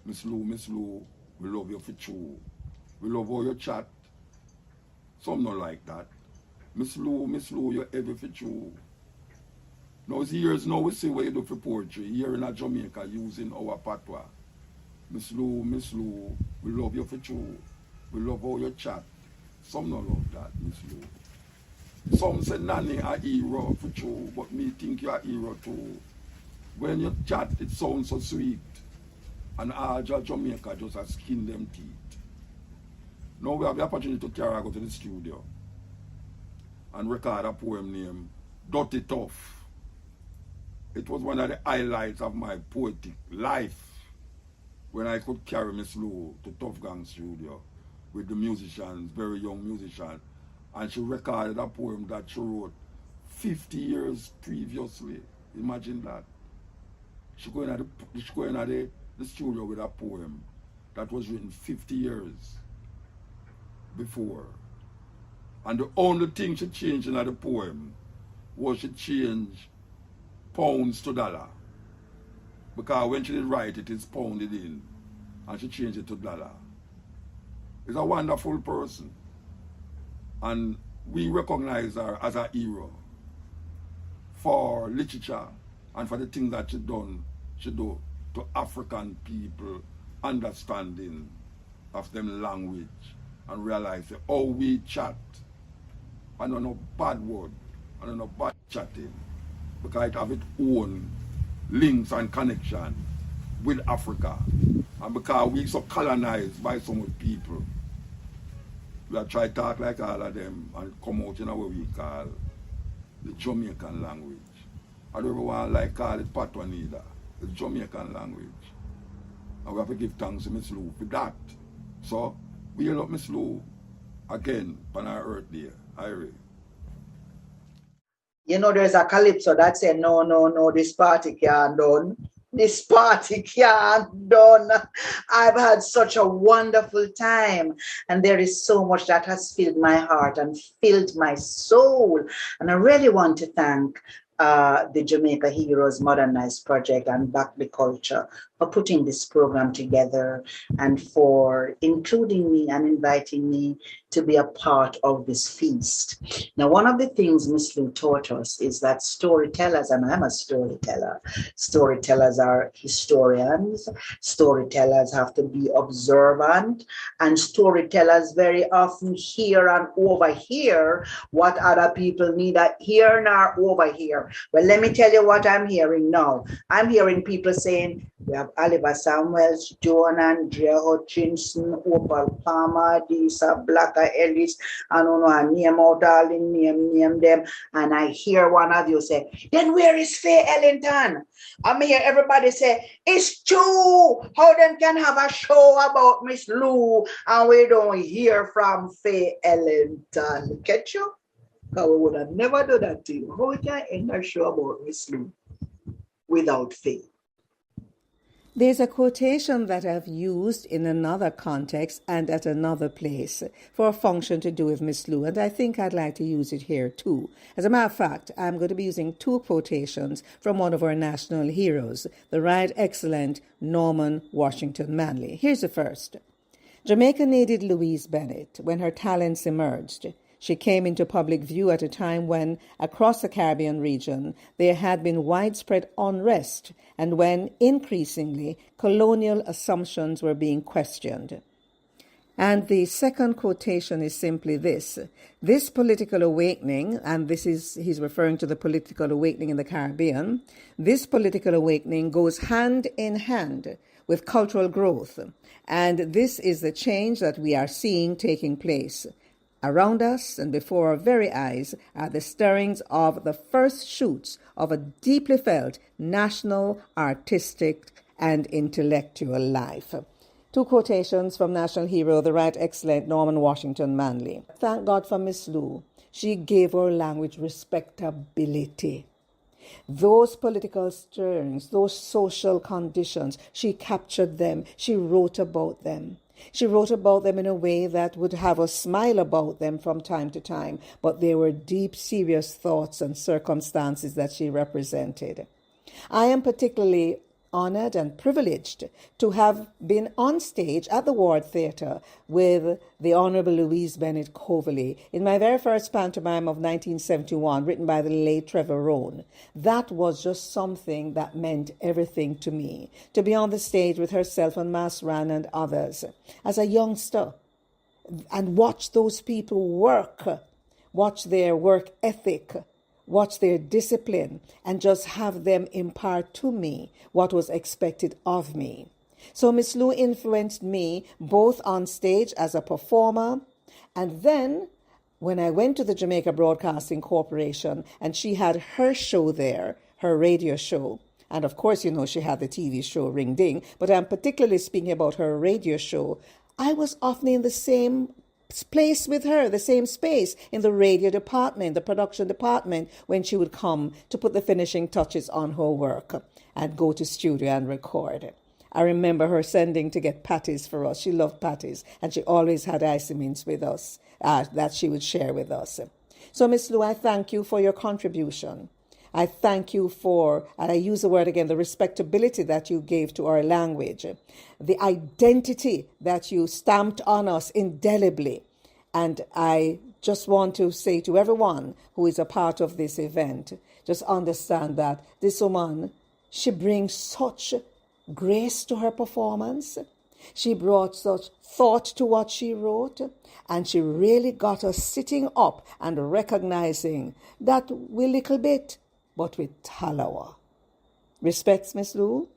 Miss Lou, Miss Lou, we love you for true. We love how you chat. Some not like that. Miss Lou, you're ever for true. Now it's years now we see what you do for poetry here in Jamaica using our patois. Miss Lou, we love you for true. We love how you chat. Some don't love that, Miss Lou. Some say Nanny a hero for true, but me think you're a hero too. When you chat, it sounds so sweet. And all Jamaica just a skin them teeth. Now we have the opportunity to carry her go to the studio and record a poem named Dirty Tough. It was one of the highlights of my poetic life when I could carry Miss Lou to Tough Gang Studio with the musicians, very young musicians, and she recorded a poem that she wrote 50 years previously. Imagine that. She going at the studio with a poem that was written 50 years before. And the only thing she changed in the poem was she changed pounds to dollar. Because when she did write it, it's pounded in. And she changed it to dollar. She's a wonderful person. And we recognize her as a hero for literature and for the things that she do to African people, understanding of them language and realize that, oh, we chat. I don't know bad word, I don't know bad chatting, because it have its own links and connection with Africa. And because we so colonized by some people, we are trying to talk like all of them and come out in what we call the Jamaican language. I don't want to like call it patois neither. It's Jamaican language. And we have to give thanks to Miss Lou for that. So we hear up Miss Lou again on our earth day. Irie. You know, there's a calypso that said, no, this party can't done. This party can't done. I've had such a wonderful time, and there is so much that has filled my heart and filled my soul. And I really want to thank the Jamaica Heroes Modernized Project and Back the Culture for putting this program together and for including me and inviting me to be a part of this feast. Now, one of the things Miss Lou taught us is that storytellers, and I'm a storyteller, storytellers are historians, storytellers have to be observant, and storytellers very often hear and overhear what other people neither hear nor overhear. Well, let me tell you what I'm hearing now. I'm hearing people saying, we have Oliver Samuels, Joan Andrea Hutchinson, Opal Palmer, Disa Blacker Ellis, I don't know, I name out all the name them, and I hear one of you say, then where is Faye Ellington? I hear everybody say, it's true, how them can have a show about Miss Lou and we don't hear from Faye Ellington. Catch you? Because we would have never do that to you. How we can end a show about Miss Lou without Faye? There's a quotation that I've used in another context and at another place for a function to do with Miss Lou, and I think I'd like to use it here too. As a matter of fact, I'm going to be using two quotations from one of our national heroes, the Right Excellent Norman Washington Manley. Here's the first. Jamaica needed Louise Bennett when her talents emerged. She came into public view at a time when, across the Caribbean region, there had been widespread unrest and when, increasingly, colonial assumptions were being questioned. And the second quotation is simply this. This political awakening, and he's referring to the political awakening in the Caribbean, this political awakening goes hand in hand with cultural growth. And this is the change that we are seeing taking place. Around us and before our very eyes are the stirrings of the first shoots of a deeply felt national, artistic, and intellectual life. Two quotations from national hero, the Right Excellent Norman Washington Manley. Thank God for Miss Lou. She gave our language respectability. Those political stirrings, those social conditions, she captured them. She wrote about them. She wrote about them in a way that would have us smile about them from time to time, but they were deep, serious thoughts and circumstances that she represented. I am particularly honored and privileged to have been on stage at the Ward Theatre with the Honorable Louise Bennett-Coverley in my very first pantomime of 1971, written by the late Trevor Rohn. That was just something that meant everything to me, to be on the stage with herself and Mas Ran and others as a youngster and watch those people work, watch their work ethic, watch their discipline, and just have them impart to me what was expected of me. So Miss Lou influenced me both on stage as a performer, and then when I went to the Jamaica Broadcasting Corporation and she had her show there, her radio show, and of course, you know, she had the TV show Ring Ding, but I'm particularly speaking about her radio show. I was often in the same place with her, the same space in the radio department, the production department, when she would come to put the finishing touches on her work and go to studio and record. I remember her sending to get patties for us. She loved patties, and she always had icy mints with us that she would share with us. So, Miss Lou, I thank you for your contribution. I thank you for, and I use the word again, the respectability that you gave to our language, the identity that you stamped on us indelibly. And I just want to say to everyone who is a part of this event, just understand that this woman, she brings such grace to her performance. She brought such thought to what she wrote, and she really got us sitting up and recognizing that we're little bit, but with talawa. Respects, Miss Lou.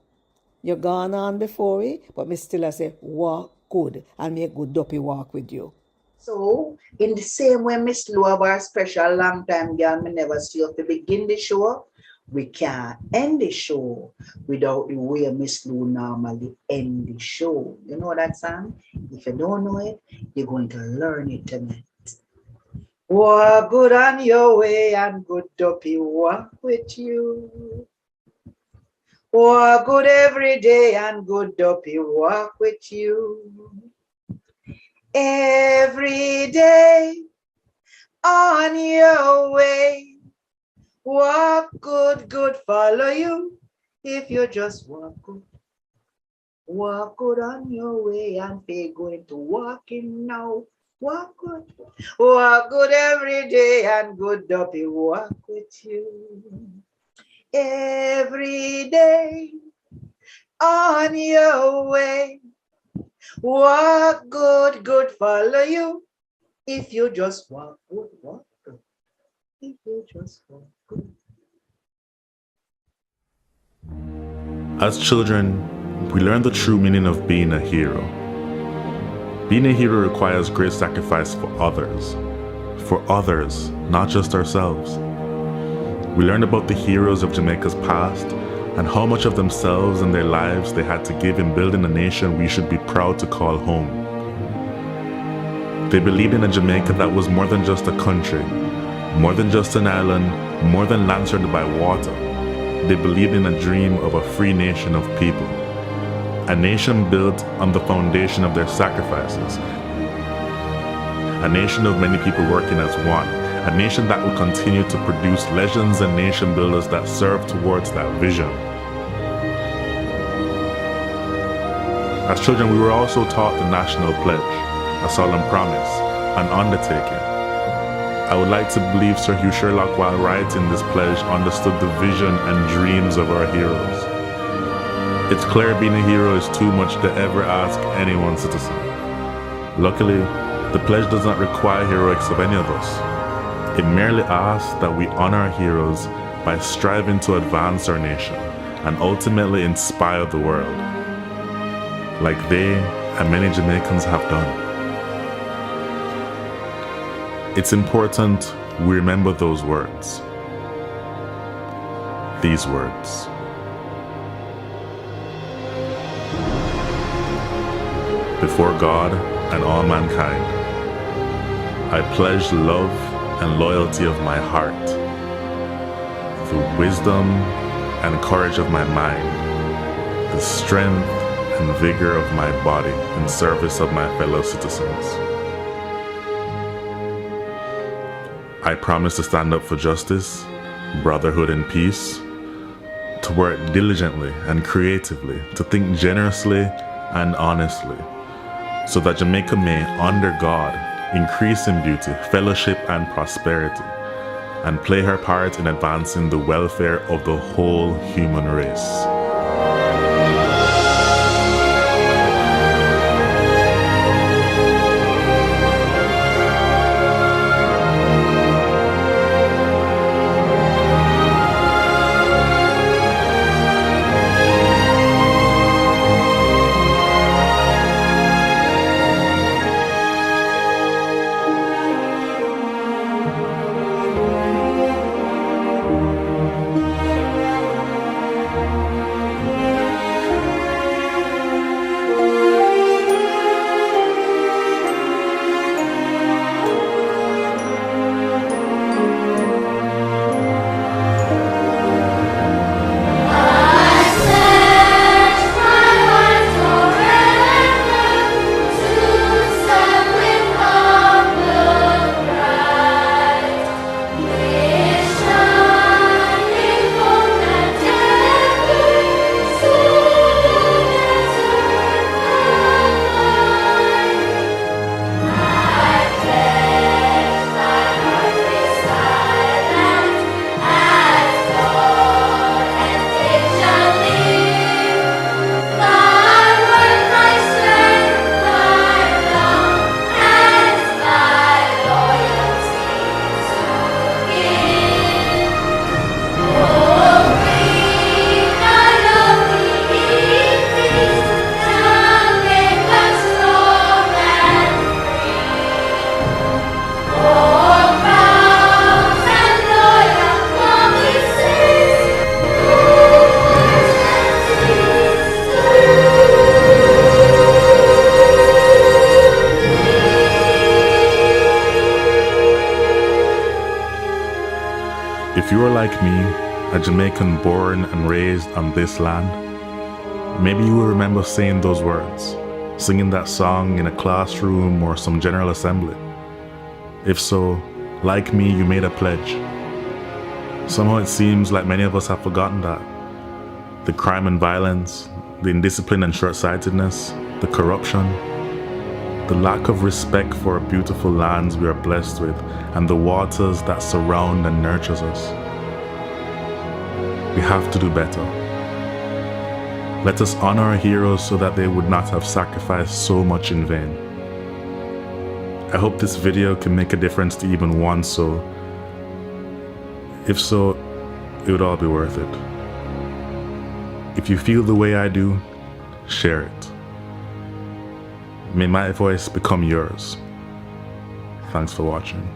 You're gone on before we, but Miss still I say, walk good and make good dopey walk with you. So, in the same way, Miss Lou, our special long time girl, me never see us to begin the show. We can't end the show without the way Miss Lou normally end the show. You know that song? If you don't know it, you're going to learn it tonight. Walk good on your way and good dopey walk with you. Walk good every day and good dopey walk with you. Every day on your way. Walk good, good follow you. If you just walk good on your way and pay going to walking now. Walk good every day and good dopey walk with you. Every day on your way. Walk good, good follow you. If you just walk good, if you just walk good. As children, we learn the true meaning of being a hero. Being a hero requires great sacrifice for others, not just ourselves. We learn about the heroes of Jamaica's past and how much of themselves and their lives they had to give in building a nation we should be proud to call home. They believed in a Jamaica that was more than just a country, more than just an island, more than land surrounded by water. They believed in a dream of a free nation of people. a nation built on the foundation of their sacrifices, a nation of many people working as one, a nation that will continue to produce legends and nation builders that serve towards that vision. As children, we were also taught the national pledge, a solemn promise, an undertaking. I would like to believe Sir Hugh Sherlock, while writing this pledge, understood the vision and dreams of our heroes. It's clear being a hero is too much to ever ask any one citizen. Luckily, the pledge does not require heroics of any of us. It merely asks that we honor our heroes by striving to advance our nation and ultimately inspire the world, like they and many Jamaicans have done. It's important we remember those words. These words. Before God and all mankind, I pledge the love and loyalty of my heart, the wisdom and courage of my mind, the strength and vigor of my body in service of my fellow citizens. I promise to stand up for justice, brotherhood, and peace, to work diligently and creatively, to think generously and honestly, so that Jamaica may, under God, increase in beauty, fellowship, and prosperity, and play her part in advancing the welfare of the whole human race. If you are like me, a Jamaican born and raised on this land, maybe you will remember saying those words, singing that song in a classroom or some general assembly. If so, like me, you made a pledge. Somehow it seems like many of us have forgotten that. The crime and violence, the indiscipline and short-sightedness, the corruption, the lack of respect for our beautiful lands we are blessed with, and the waters that surround and nurtures us. We have to do better. Let us honor our heroes so that they would not have sacrificed so much in vain. I hope this video can make a difference to even one soul. If so, it would all be worth it. If you feel the way I do, share it. May my voice become yours. Thanks for watching.